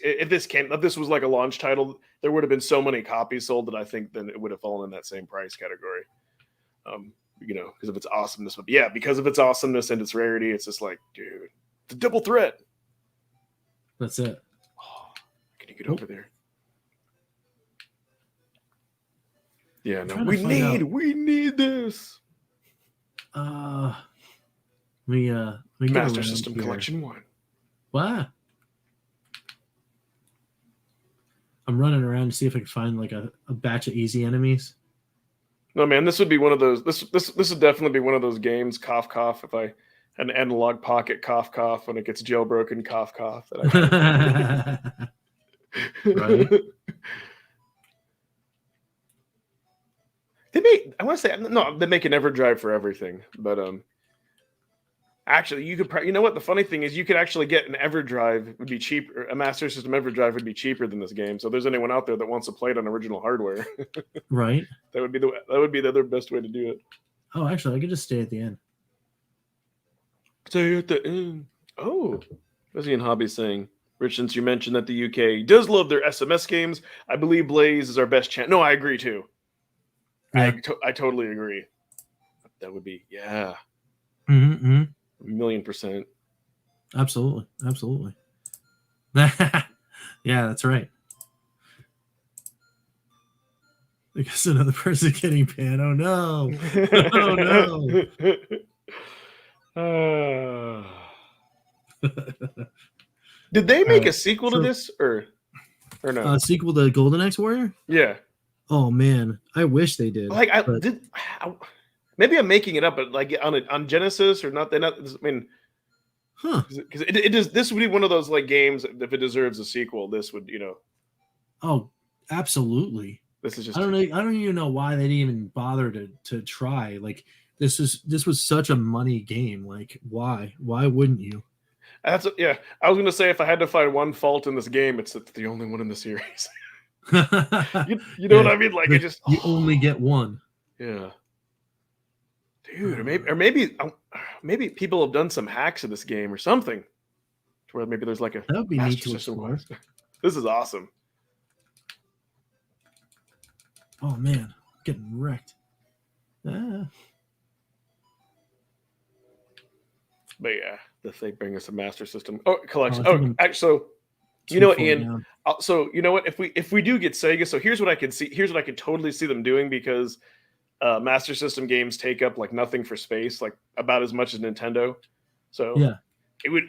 was like a launch title, there would have been so many copies sold that I think then it would have fallen in that same price category. Because of its awesomeness. But yeah, because of its awesomeness and its rarity, it's just like, dude, it's a double threat. That's it. Oh, can you get over there? Yeah, no, we need this. We Master System Collection 1. Wow. I'm running around to see if I can find like a batch of easy enemies. No, man, this would be one of those. This would definitely be one of those games. Cough, cough. If I had an analog pocket, cough, cough. When it gets jailbroken, cough, cough. Right. They make, I want to say, no, they make an EverDrive for everything, but actually, you could, you know what? The funny thing is, you could actually get an EverDrive would be cheaper. A Master System EverDrive would be cheaper than this game. So, if there's anyone out there that wants to play it on original hardware, Right. that would be the other best way to do it. Oh, actually, I could just stay at the end. Stay at the end. Oh, what's Ian Hobby saying? Rich, since you mentioned that the UK does love their SMS games, I believe Blaze is our best chance. No, I agree too. Yeah. I totally agree. That would be, yeah. Mm-hmm. 1,000,000%. Absolutely. Absolutely. Yeah, that's right. Because another person getting banned. Oh, no. Oh, no. Did they make a sequel to this or no? Sequel to Golden Axe Warrior? Yeah. Oh man, I wish they did. Like maybe I'm making it up, but like on Genesis or not? They're not. I mean, because it is. This would be one of those like games. If it deserves a sequel, this would, you know. Oh, absolutely. This is just. I don't know. I don't even know why they didn't even bother to try. Like this was such a money game. Like why? Why wouldn't you? Yeah. I was gonna say if I had to find one fault in this game, it's the only one in the series. you know what I mean? Like, you only get one. Yeah, dude, or maybe people have done some hacks of this game or something, to where maybe there's like a that would be neat to explore. This is awesome. Oh man, getting wrecked. Ah. But yeah, if they bring us a Master System collection. Actually, so you know what, Ian? So you know what? If we do get Sega, so here's what I can see. Here's what I could totally see them doing, because Master System games take up like nothing for space, like about as much as Nintendo. So yeah,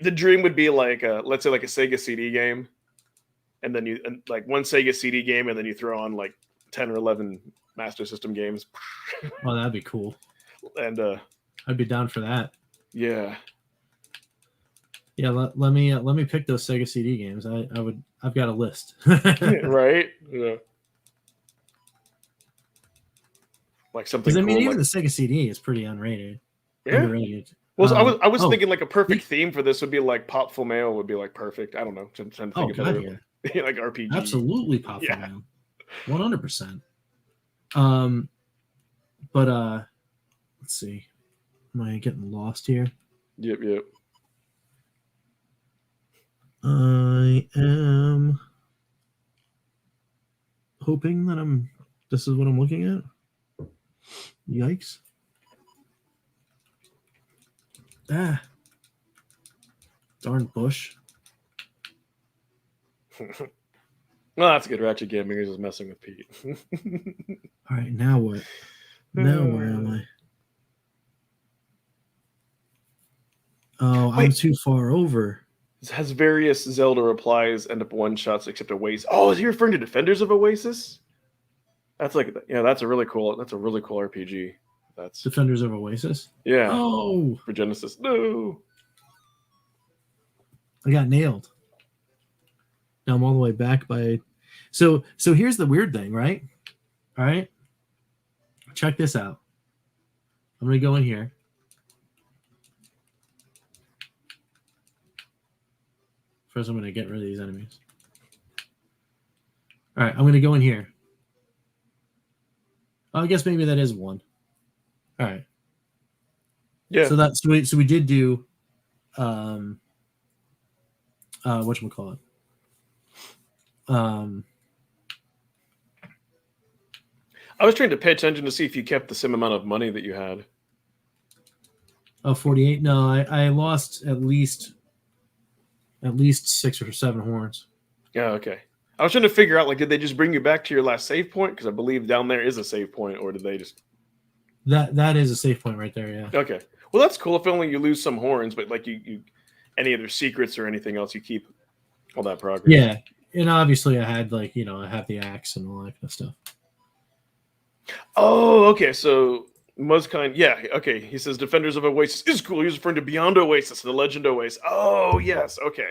the dream would be like let's say like a Sega CD game, and then like one Sega CD game, and then you throw on like 10 or 11 Master System games. Oh, that'd be cool. And I'd be down for that. Yeah. Yeah, let me pick those Sega CD games. I've got a list. Right? Yeah. Like something. Because I mean, even the Sega CD is pretty unrated. Yeah. Underrated. Well, I was thinking like a perfect theme for this would be like Pop Full Mail would be like perfect. I don't know. I'm trying to think about it. Yeah. Like RPG. Absolutely Pop Full Mail. 100%. But let's see. Am I getting lost here? Yep. I am hoping that this is what I'm looking at. Yikes. Ah. Darn bush. Well, that's good. Ratchet Gaming is just messing with Pete. All right, now what? Now where am I? Oh, I'm too far over. This has various Zelda replies, end up one-shots except Oasis. Oh, is he referring to Defenders of Oasis? That's like, yeah, that's a really cool RPG. That's Defenders of Oasis? Yeah. Oh, for Genesis. No. I got nailed. Now I'm all the way back by. So here's the weird thing, right? All right. Check this out. I'm gonna go in here. First, I'm gonna get rid of these enemies. All right, I'm gonna go in here. Oh, I guess maybe that is one. All right. Yeah. So we did do whatchamacallit? I was trying to pay attention to see if you kept the same amount of money that you had. Oh, 48? No, I lost at least 6 or 7 horns. Yeah, okay. I was trying to figure out, like, did they just bring you back to your last save point? Because I believe down there is a save point, or did they just... That is a save point right there, yeah. Okay. Well, that's cool if only you lose some horns, but, like, you any other secrets or anything else, you keep all that progress. Yeah, and obviously I had, like, I have the axe and all that kind of stuff. Oh, okay, so... yeah, okay. He says Defenders of Oasis is cool. He's referring to Beyond Oasis, the Legend Oasis. Oh, yes, okay.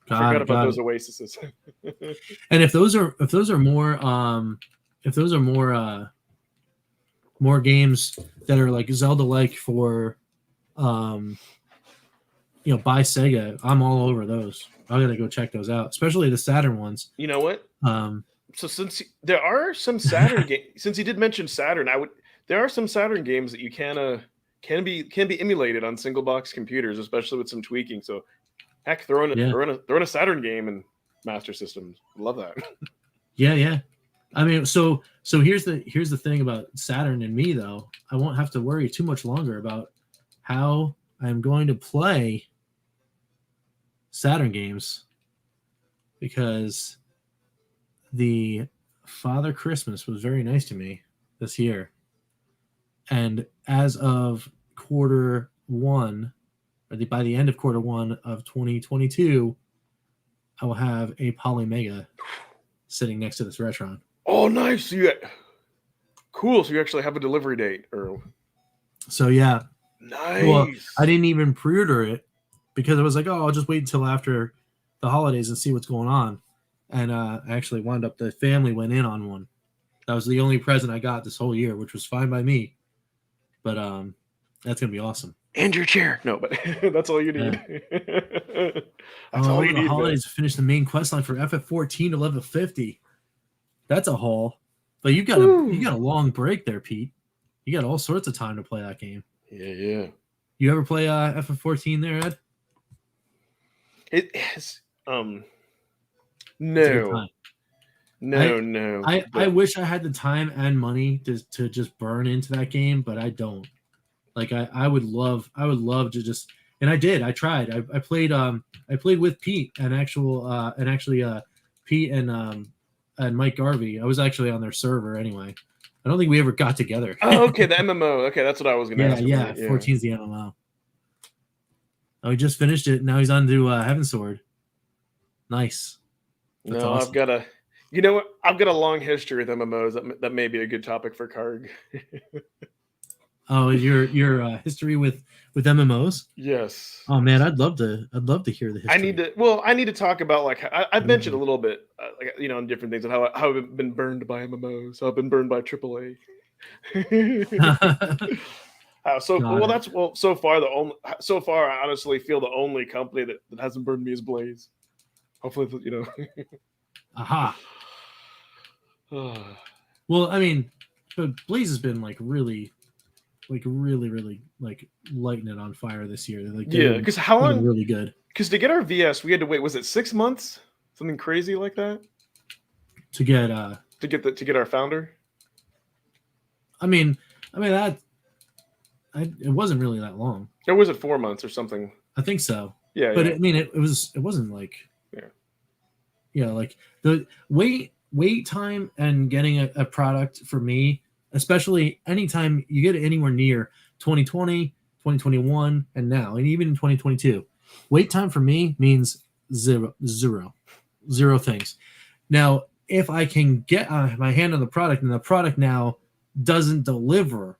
Forgot about those Oases. And if those are more more games that are like Zelda-like for, by Sega. I'm all over those. I'm gonna go check those out, especially the Saturn ones. You know what? Um, So there are some Saturn games, since you did mention Saturn, there are some Saturn games that you can be emulated on single box computers, especially with some tweaking. So heck, throw in a Saturn game and Master Systems. Love that. yeah. I mean, so here's the thing about Saturn and me though. I won't have to worry too much longer about how I'm going to play Saturn games, because the Father Christmas was very nice to me this year. And as of quarter one, or by the end of quarter one of 2022, I will have a Polymega sitting next to this Retron. Oh, nice. Cool. So you actually have a delivery date. So yeah. Nice. Well, I didn't even pre-order it because I was like, I'll just wait until after the holidays and see what's going on. And I actually wound up, the family went in on one. That was the only present I got this whole year, which was fine by me. But that's going to be awesome. And your chair. No, but that's all you need. That's all you need. The holidays to finish the main quest line for FF14 to level 50. That's a haul. But you got a long break there, Pete. You got all sorts of time to play that game. Yeah. You ever play FF14 there, Ed? It has no. I wish I had the time and money to just burn into that game, but I don't. Like I would love to just, and I did. I tried. I played with Pete and actually Pete and Mike Garvey. I was actually on their server anyway. I don't think we ever got together. Oh, okay, the MMO. Okay, that's what I was going to ask. Yeah, 14's the MMO. Oh, he just finished it. Now he's on to Heavensward. Nice. That's awesome. I've got a long history with MMOs. That may be a good topic for Karg. Oh, your history with MMOs? Yes. Oh man, I'd love to hear the history. I need to talk about, like, I've mentioned a little bit, on different things, of how I've been burned by MMOs. So I've been burned by AAA. So far I honestly feel the only company that hasn't burned me is Blaze. Hopefully, Aha. Well, I mean, but Blaze has been really lighting it on fire this year. Because how long? Really good. Because to get our VS, we had to wait. Was it 6 months? Something crazy like that? To get our founder. I mean that. It wasn't really that long. Or was it 4 months or something? I think so. Yeah. But I mean, it wasn't like. Yeah. Like the wait time and getting a product for me, especially anytime you get anywhere near 2020, 2021, and now, and even in 2022, wait time for me means zero things. Now, if I can get my hand on the product and the product now doesn't deliver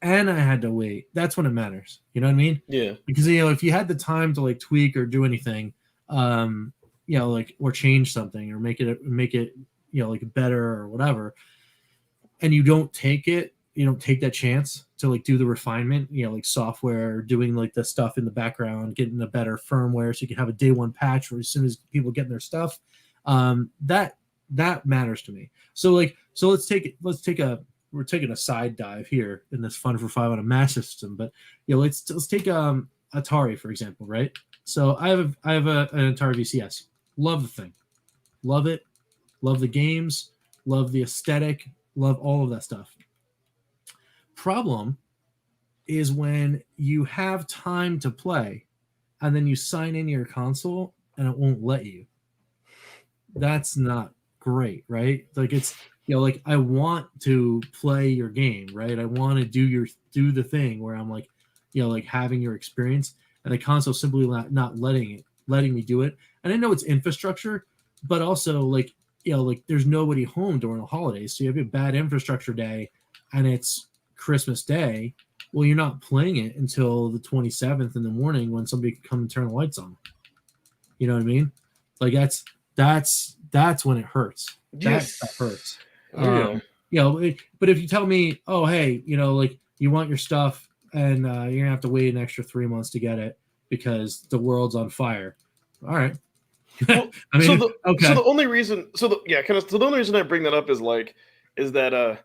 and I had to wait, that's when it matters. You know what I mean? Yeah. Because, if you had the time to like tweak or do anything, or change something or make it, like better or whatever, and you don't take that chance to like do the refinement, like software, doing like the stuff in the background, getting a better firmware so you can have a day one patch where as soon as people get their stuff, that matters to me. So we're taking a side dive here in this Fun for Five on a Master System, but let's take Atari for example, right? So I have an Atari VCS. Love the thing, love it, love the games, love the aesthetic, love all of that stuff. Problem is when you have time to play and then you sign in your console and it won't let you. That's not great, right? Like it's like I want to play your game, right? I want to do the thing where I'm like, like having your experience, and the console simply not letting me do it. And I know it's infrastructure, but also like there's nobody home during the holidays, so you have a bad infrastructure day and it's Christmas Day. Well, you're not playing it until the 27th in the morning when somebody can come and turn the lights on. You know what I mean? Like that's when it hurts. Yes. That hurts. But if you tell me, oh, hey, like you want your stuff and you're gonna have to wait an extra 3 months to get it because the world's on fire. All right. Well, I mean, okay. the only reason, so the only reason I bring that up is that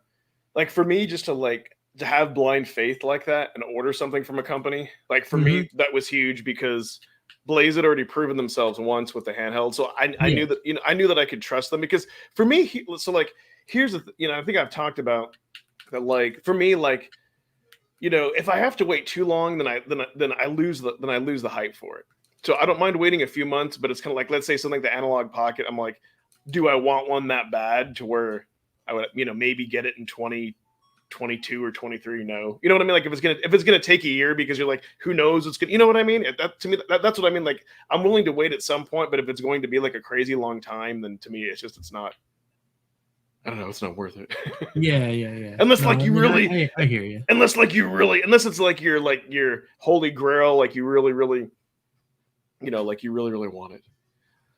like for me, just to have blind faith like that and order something from a company, like for me, that was huge because Blaze had already proven themselves once with the handheld. So I knew that, I knew that I could trust them because for me, here's the, I think I've talked about that, like, for me, like, if I have to wait too long, then I lose the hype for it. So I don't mind waiting a few months, but it's kind of like, let's say something like the Analog Pocket. I'm like, do I want one that bad to where I would, maybe get it in 2022 or 23? No, you know what I mean? Like if it's gonna take a year because you're like, who knows what's gonna, you know what I mean? That to me, that's what I mean. Like I'm willing to wait at some point, but if it's going to be like a crazy long time, then to me, it's not. I don't know. It's not worth it. Yeah. Unless I hear you. Unless it's like your holy grail, like you really, really, like you really, really want it.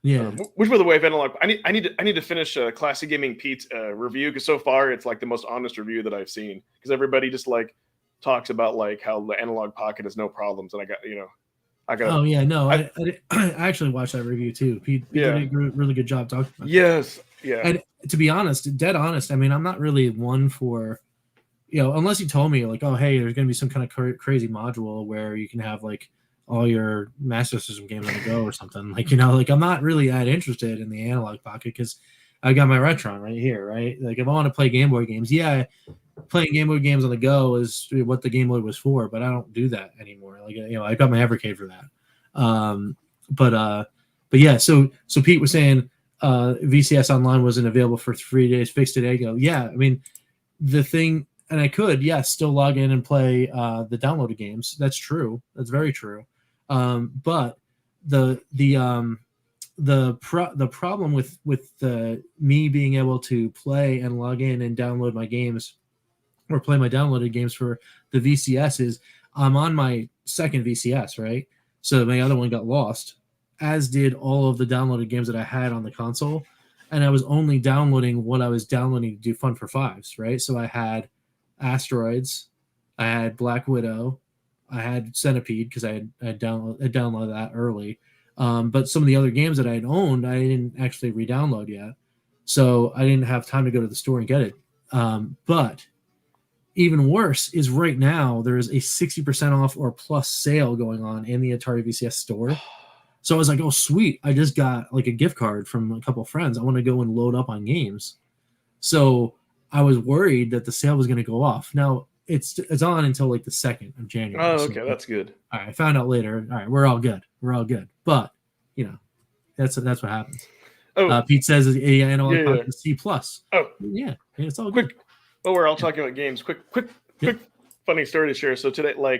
Yeah. Which, by the way, if Analog, I need to finish Classic Gaming Pete's review because so far it's like the most honest review that I've seen because everybody just like talks about like how the Analog Pocket has no problems, and I got. Oh yeah, no, I actually watched that review too. Pete did a really good job talking about it. Yes, yeah. And to be honest, dead honest, I mean, I'm not really one for, unless you told me like, oh hey, there's gonna be some kind of crazy module where you can have like all your Master System games on the go or something. Like, like I'm not really that interested in the Analog Pocket because I got my Retron right here, right? Like if I want to play Game Boy games, playing Game Boy games on the go is what the Game Boy was for, but I don't do that anymore. Like, I got my Evercade for that. But yeah, so Pete was saying VCS Online wasn't available for 3 days, fixed it ago. Yeah, I mean, the thing, and I could, still log in and play the downloaded games. That's true. That's very true. But the problem with me being able to play and log in and download my games or play my downloaded games for the VCS is I'm on my second VCS, right? So my other one got lost, as did all of the downloaded games that I had on the console. And I was only downloading what I was downloading to do Fun for Fives, right? So I had Asteroids, I had Black Widow, I had Centipede because I downloaded that early. But some of the other games that I had owned, I didn't actually re-download yet. So I didn't have time to go to the store and get it. But even worse is right now there's a 60% off or plus sale going on in the Atari VCS store. So I was like, oh, sweet. I just got like a gift card from a couple of friends. I want to go and load up on games. So I was worried that the sale was going to go off. Now it's on until like the 2nd of January. Oh, okay. So, that's good. All right. I found out later. All right. We're all good. But, that's what happens. Oh, Pete says Analog Pocket C+. Oh, yeah. It's all quick. Oh, we're all talking about games. Quick, funny story to share. So today, my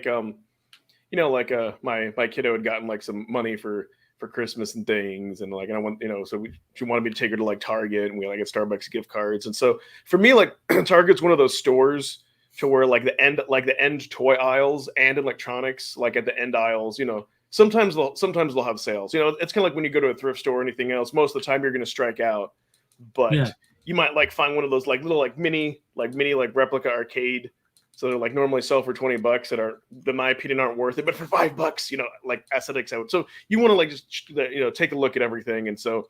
kiddo had gotten like some money for Christmas and things, and like, and I want, so she wanted me to take her to like Target, and we like get Starbucks gift cards. And so for me, like Target's one of those stores to where like the end toy aisles and electronics, like at the end aisles, sometimes they'll have sales. It's kind of like when you go to a thrift store or anything else. Most of the time you're going to strike out, but you might like find one of those like little mini replica arcade. So they're like normally sell for $20 that are, in my opinion, aren't worth it, but for $5, like aesthetics out. So you want to like just take a look at everything. And so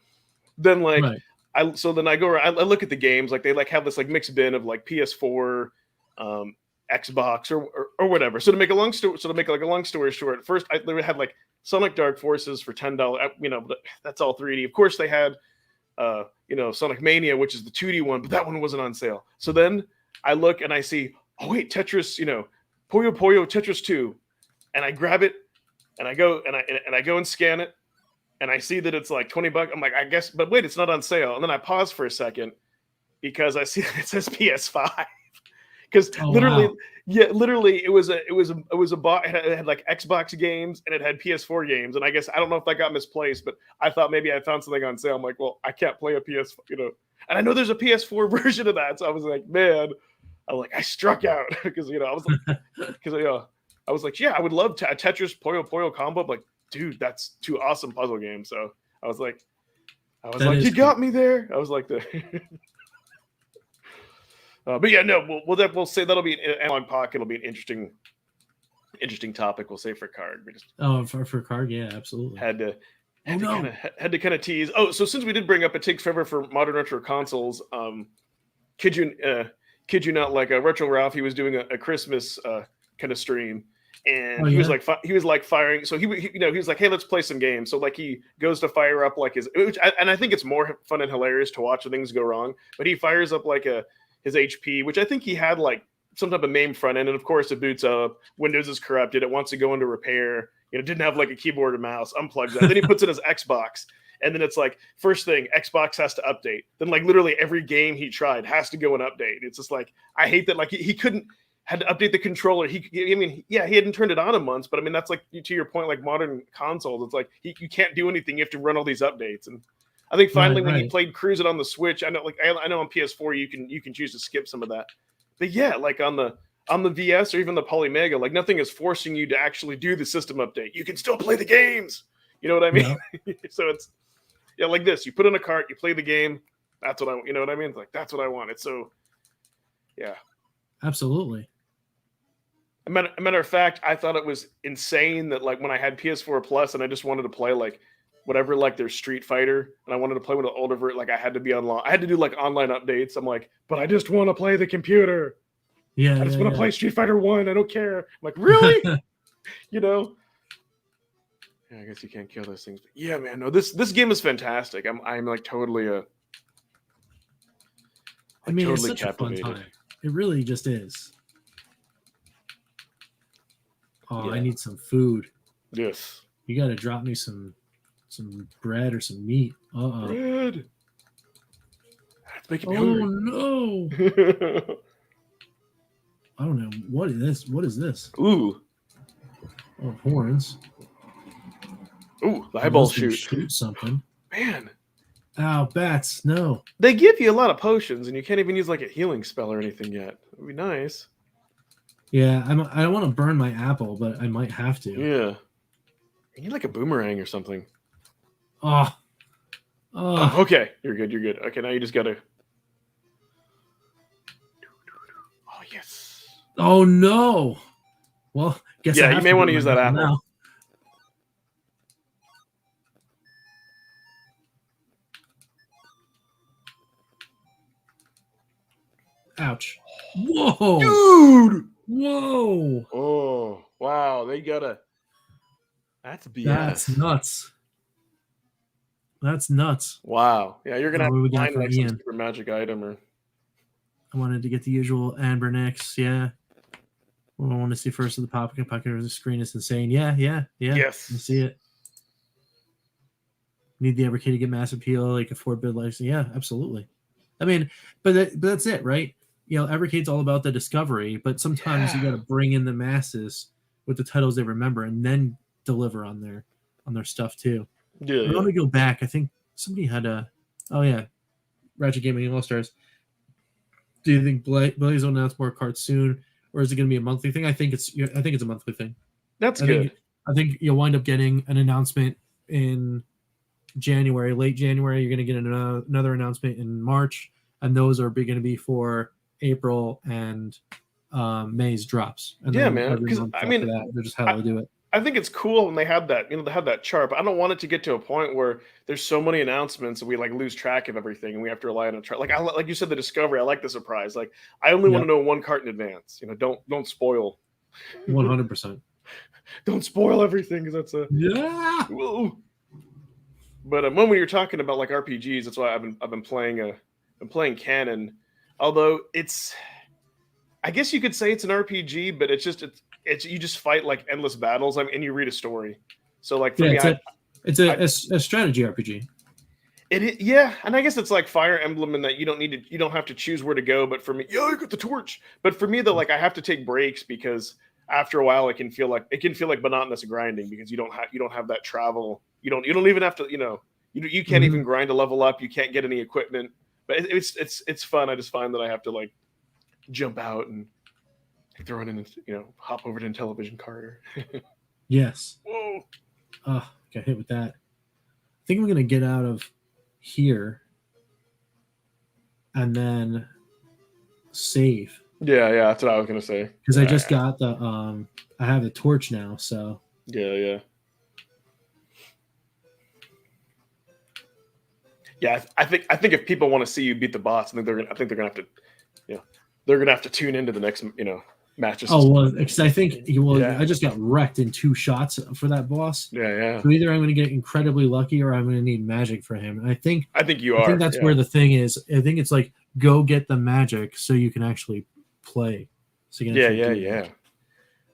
then like I look at the games, like they like have this like mixed bin of like PS4, Xbox or whatever. So to make a long story short, first I literally had like Sonic Dark Forces for $10. But that's all 3D. Of course they had Sonic Mania, which is the 2D one, but that one wasn't on sale. So then I look and I see, oh wait, Tetris, Puyo Puyo Tetris 2, and I grab it and I go and scan it, and I see that it's like $20. I'm like, I guess, but wait, it's not on sale. And then I pause for a second because I see that it says PS5. Because literally it was a bot. It had like Xbox games and it had PS4 games, and I guess I don't know if that got misplaced, but I thought maybe I found something on sale. I'm like, well, I can't play a PS, and I know there's a PS4 version of that, so I was like, man, I struck out because I was like, yeah, I would love a Tetris Puyo Puyo combo. I'm like, dude, that's two awesome puzzle games. So I was like, you got me there. I was like But yeah, no, we'll say that'll be an Analog Pocket. It'll be an interesting topic. We'll say for card. We just for card, yeah, absolutely. had to kind of tease. Oh, so since we did bring up it takes forever for modern retro consoles, kid you not, like Retro Ralph, he was doing a Christmas kind of stream, and he was like firing. So he was like, hey, let's play some games. So like he goes to fire up like and I think it's more fun and hilarious to watch when things go wrong. But he fires up like his HP, which I think he had like some type of MAME front end, and of course it boots up. Windows is corrupted. It wants to go into repair. Didn't have like a keyboard and mouse. Unplugs that. Then he puts in his Xbox, and then it's like first thing Xbox has to update. Then like literally every game he tried has to go and update. It's just like I hate that. Like he couldn't had to update the controller. He hadn't turned it on in months, but I mean that's like to your point, like modern consoles. It's like you can't do anything. You have to run all these updates. And I think finally when he played Cruise It on the Switch, I know on PS4 you can choose to skip some of that. But yeah, like on the VS or even the Polymega, like nothing is forcing you to actually do the system update. You can still play the games. You know what I mean? Yeah. So it's like this. You put in a cart, you play the game. That's what you know what I mean? It's like that's what I want. It's so yeah. Absolutely. A matter of fact, I thought it was insane that like when I had PS4 Plus and I just wanted to play like whatever, like their Street Fighter, and I wanted to play with the older version, like I had to be online. I had to do like online updates. I'm like, but I just want to play the computer. Yeah, I just want to play Street Fighter 1. I don't care. I'm like, really? Yeah, I guess you can't kill those things. But yeah, man, no, this game is fantastic. I'm like totally it's such a fun time. It really just is. Oh, yeah. I need some food. Yes. You got to drop me some bread or some meat. Bread. That's making me hungry. No. I don't know. What is this? What is this? Ooh. Oh, horns. Ooh, the eyeball shoot something. Man. Ow, bats. No. They give you a lot of potions, and you can't even use like a healing spell or anything yet. It would be nice. Yeah, I don't want to burn my apple, but I might have to. Yeah. You need like a boomerang or something. Oh, okay. You're good. Okay, now you just gotta. Oh yes. Oh no. Well, guess yeah, you may want to use that apple. Now. Ouch. Whoa. Dude. Whoa. Oh, wow. They gotta. That's BS. That's nuts. That's nuts. Wow. Yeah, you're gonna have to find like some super magic item or. I wanted to get the usual Amber Nix. Yeah. Well, I want to see first of the pocket of the screen is insane. Yeah. Yes. I see it. Need the Evercade to get mass appeal, like a 4-bit license. Yeah, absolutely. I mean, but that's it, right? Evercade's all about the discovery, but sometimes you got to bring in the masses with the titles they remember and then deliver on their stuff too. Yeah. I want to go back. I think somebody had Ratchet Gaming All-Stars. Do you think Blaze will announce more cards soon, or is it going to be a monthly thing? I think it's a monthly thing. That's good. I think you'll wind up getting an announcement in January, late January. You're going to get another announcement in March, and those are going to be for April and May's drops. And yeah, man. Because they're just how they do it. I think it's cool when they have that, they have that chart. But I don't want it to get to a point where there's so many announcements and we like lose track of everything and we have to rely on a chart. Like you said, the discovery. I like the surprise. Like I only want to know one cart in advance. Don't spoil. 100%. Don't spoil everything because that's a Whoa. But when you're talking about like RPGs, that's why I've been playing Canon. Although I guess you could say it's an RPG, but it's you just fight like endless battles. And you read a story. So like for me, it's a strategy RPG. And I guess it's like Fire Emblem in that you don't have to choose where to go. But for me, you got the torch. But for me, though, like I have to take breaks because after a while, it can feel like monotonous grinding because you don't have that travel. You don't even have to you can't even grind to level up. You can't get any equipment. But it's fun. I just find that I have to like jump out and throw it in, hop over to Intellivision Carter. Yes. Whoa. Got hit with that. I think I'm going to get out of here. And then save. Yeah, that's what I was gonna say. Because I just got the I have the torch now, so Yeah. I think if people want to see you beat the boss, I think they're gonna have to, they're gonna have to tune into the next, match. Oh well, because I think Yeah. I just got wrecked in 2 shots for that boss. Yeah. So either I'm going to get incredibly lucky, or I'm going to need magic for him. And I think you are. I think that's where the thing is. I think it's like go get the magic so you can actually play. So you can Yeah.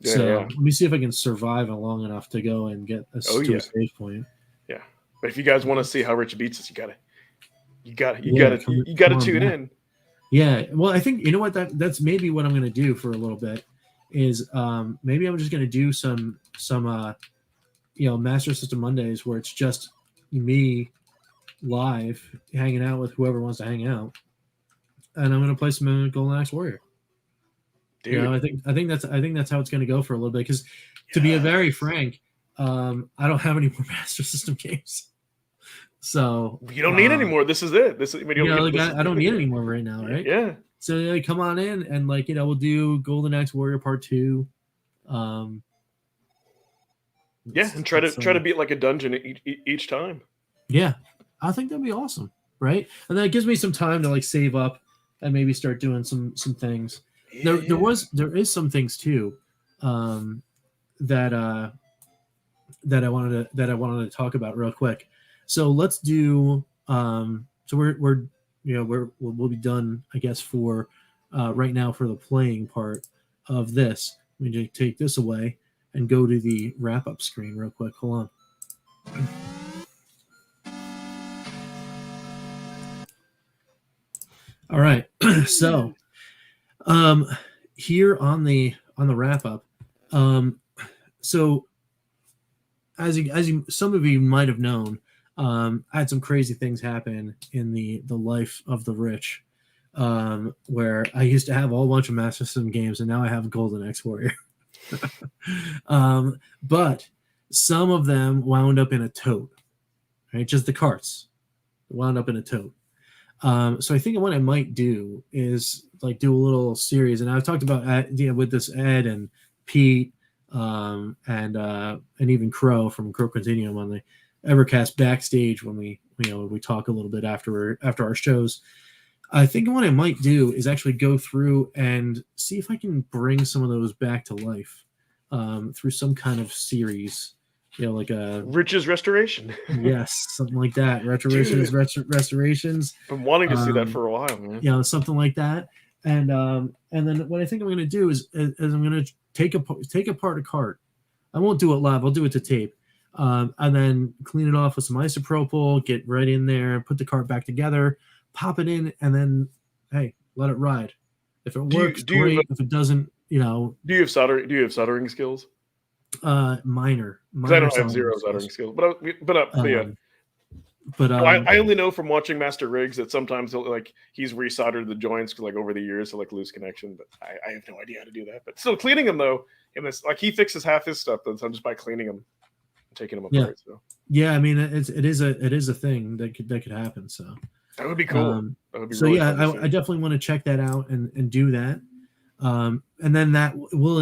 Let me see if I can survive long enough to go and get a save point. Yeah, but if you guys want to see how Rich beats us, you gotta tune in. Yeah, well, I think that's maybe what I'm going to do for a little bit is maybe I'm just going to do some Master System Mondays where it's just me live hanging out with whoever wants to hang out, and I'm going to play some Golden Axe Warrior. Dude. I think that's how it's going to go for a little bit because to be very frank, I don't have any more Master System games. So you don't need any more. This is it. I don't need any more right now, right? Yeah. So come on in and we'll do Golden Axe Warrior Part 2. And try to beat like a dungeon each time. Yeah, I think that'd be awesome, right? And then it gives me some time to save up and maybe start doing some things. Yeah. There is some things too that I wanted to talk about real quick. So let's do. So we'll be done, I guess, for right now for the playing part of this. Let me just take this away and go to the wrap up screen real quick. Hold on. All right. So here on the wrap up. So as some of you might have known. I had some crazy things happen in the life of the rich, where I used to have a whole bunch of Master System games, and now I have Golden Axe Warrior. But some of them wound up in a tote, right? Just the carts wound up in a tote. So I think what I might do is do a little series, and I've talked about with this Ed and Pete, and even Crow from Crow Continuum on the Evercast backstage when we talk a little bit after our shows. I think what I might do is actually go through and see if I can bring some of those back to life through some kind of series, like a Rich's Restoration. Yes, something like that. Restorations. I'm wanting to see that for a while, man. Something like that. And then what I think I'm going to do is I'm going to take apart a cart. I won't do it live. I'll do it to tape. And then clean it off with some isopropyl, get right in there, put the cart back together, pop it in, and then, hey, let it ride. If it works, great. If it doesn't, Do you have soldering skills? Minor. I don't have zero soldering skills. But I only know from watching Master Riggs that sometimes he's resoldered the joints over the years to lose connection. But I have no idea how to do that. But still cleaning them though, he fixes half his stuff then, so just by cleaning them. Taking them apart. I mean it is a thing that could happen. So that would be cool. That would be so really cool. I definitely want to check that out and do that. And then that will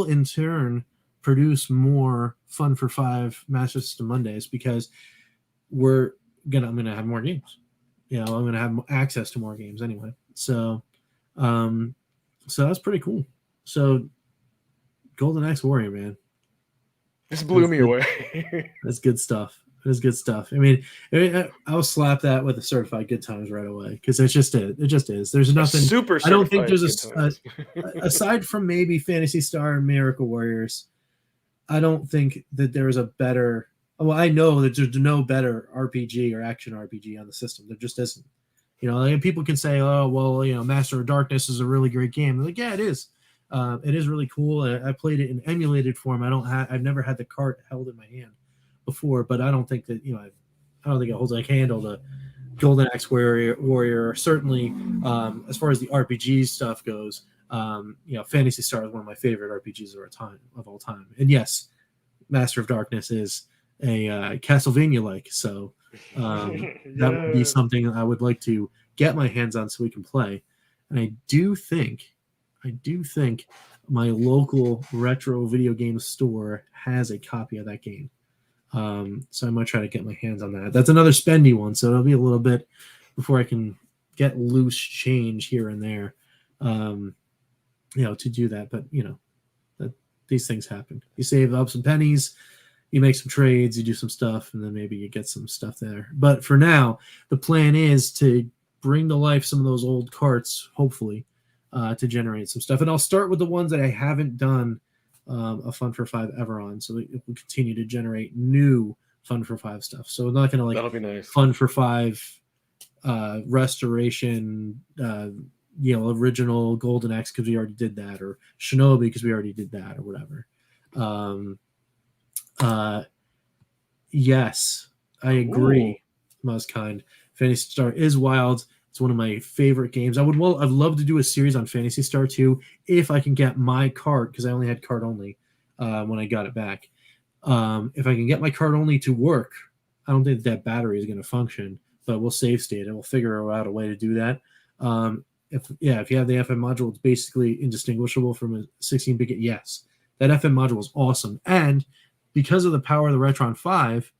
in turn produce more Fun for 5 Master System Mondays because I'm gonna have more games. I'm gonna have access to more games anyway. So that's pretty cool. So Golden Axe Warrior, man. This blew me away. That's good stuff. It's good stuff. I mean, I'll slap that with a certified good times right away because it's just it. It just is. There's nothing. Super. I don't think there's aside from maybe Phantasy Star and Miracle Warriors. I don't think that there is a better. Well, I know that there's no better RPG or action RPG on the system. There just isn't. People can say, "Oh, well, Master of Darkness is a really great game." They're like, yeah, it is. It is really cool. I played it in emulated form. I've never had the cart held in my hand before, but I don't think that I don't think it holds a candle to Golden Axe Warrior. Certainly, as far as the RPG stuff goes, Phantasy Star is one of my favorite RPGs of all time. And yes, Master of Darkness is a Castlevania-like, so that would be something I would like to get my hands on so we can play. And I do think my local retro video game store has a copy of that game. So I might try to get my hands on that. That's another spendy one, so it'll be a little bit before I can get loose change here and there, to do that. But these things happen. You save up some pennies, you make some trades, you do some stuff, and then maybe you get some stuff there. But for now, the plan is to bring to life some of those old carts, hopefully, to generate some stuff. And I'll start with the ones that I haven't done a Fun for Five ever on, so it will continue to generate new Fun for Five stuff. So I'm not going to that'll be nice. Fun for Five restoration, original Golden Axe because we already did that, or Shinobi because we already did that, or whatever. Yes, I agree. Most kind. Phantasy Star is wild. It's one of my favorite games. I'd love to do a series on Phantasy Star 2 if I can get my cart, because I only had cart only when I got it back. If I can get my cart only to work, I don't think that battery is going to function, but we'll save state and we'll figure out a way to do that. If you have the FM module, it's basically indistinguishable from a 16-bit. Yes, that FM module is awesome. And because of the power of the Retron 5,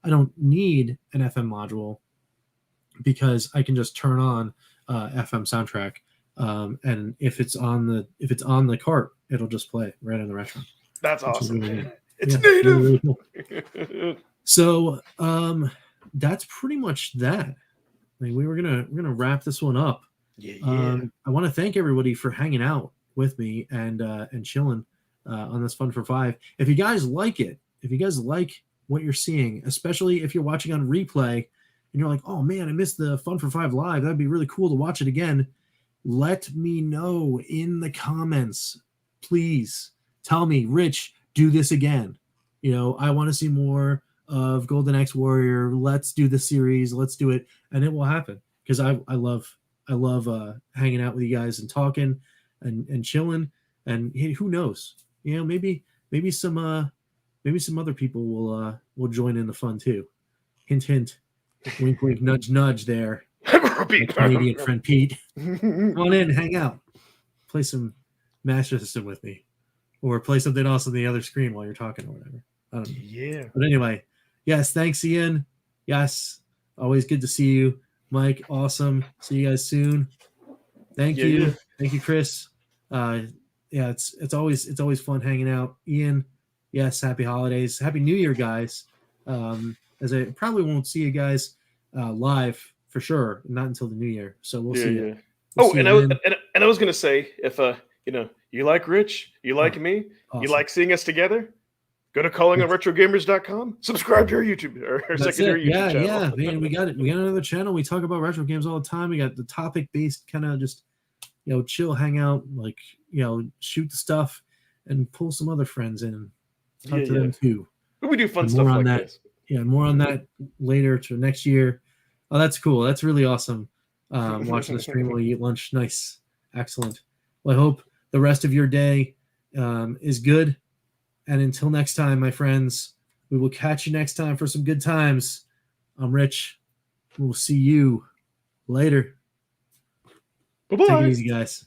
I don't need an FM module because I can just turn on FM soundtrack, and if it's on the cart, it'll just play right on the Retron. That's awesome. Really, it's native. Really cool. So that's pretty much that. I mean, we're gonna wrap this one up. Yeah. I want to thank everybody for hanging out with me and chilling on this Fun for Five. If you guys like it, if you guys like what you're seeing, especially if you're watching on replay and you're like, oh man, I missed the Fun for Five live, that'd be really cool to watch it again. Let me know in the comments. Please tell me, Rich, do this again. I want to see more of Golden Axe Warrior. Let's do the series. Let's do it. And it will happen because I love hanging out with you guys and talking and chilling. And who knows? Maybe some other people will join in the fun too. Hint, hint. Wink, wink, nudge, nudge there. My Canadian friend Pete. Come on in, hang out. Play some Master System with me. Or play something else on the other screen while you're talking or whatever. I don't know. Yeah. But anyway, yes, thanks, Ian. Yes, always good to see you. Mike, awesome. See you guys soon. Thank you. Yeah. Thank you, Chris. It's always fun hanging out. Ian, yes, happy holidays. Happy New Year, guys. As I probably won't see you guys live for sure, not until the new year. So we'll see you. I was gonna say, if you like Rich, you like me, awesome. You like seeing us together, go to callingonretrogamers.com, subscribe to our YouTube or our secondary YouTube channel. Yeah, man, we got it. We got another channel. We talk about retro games all the time. We got the topic-based kind of just chill, hang out, shoot the stuff and pull some other friends in and talk to them too. We do fun stuff like this. Yeah, more on that later to next year. Oh, that's cool. That's really awesome. Watching the stream while you eat lunch. Nice. Excellent. Well, I hope the rest of your day is good. And until next time, my friends, we will catch you next time for some good times. I'm Rich. We'll see you later. Bye-bye. Take it easy, guys.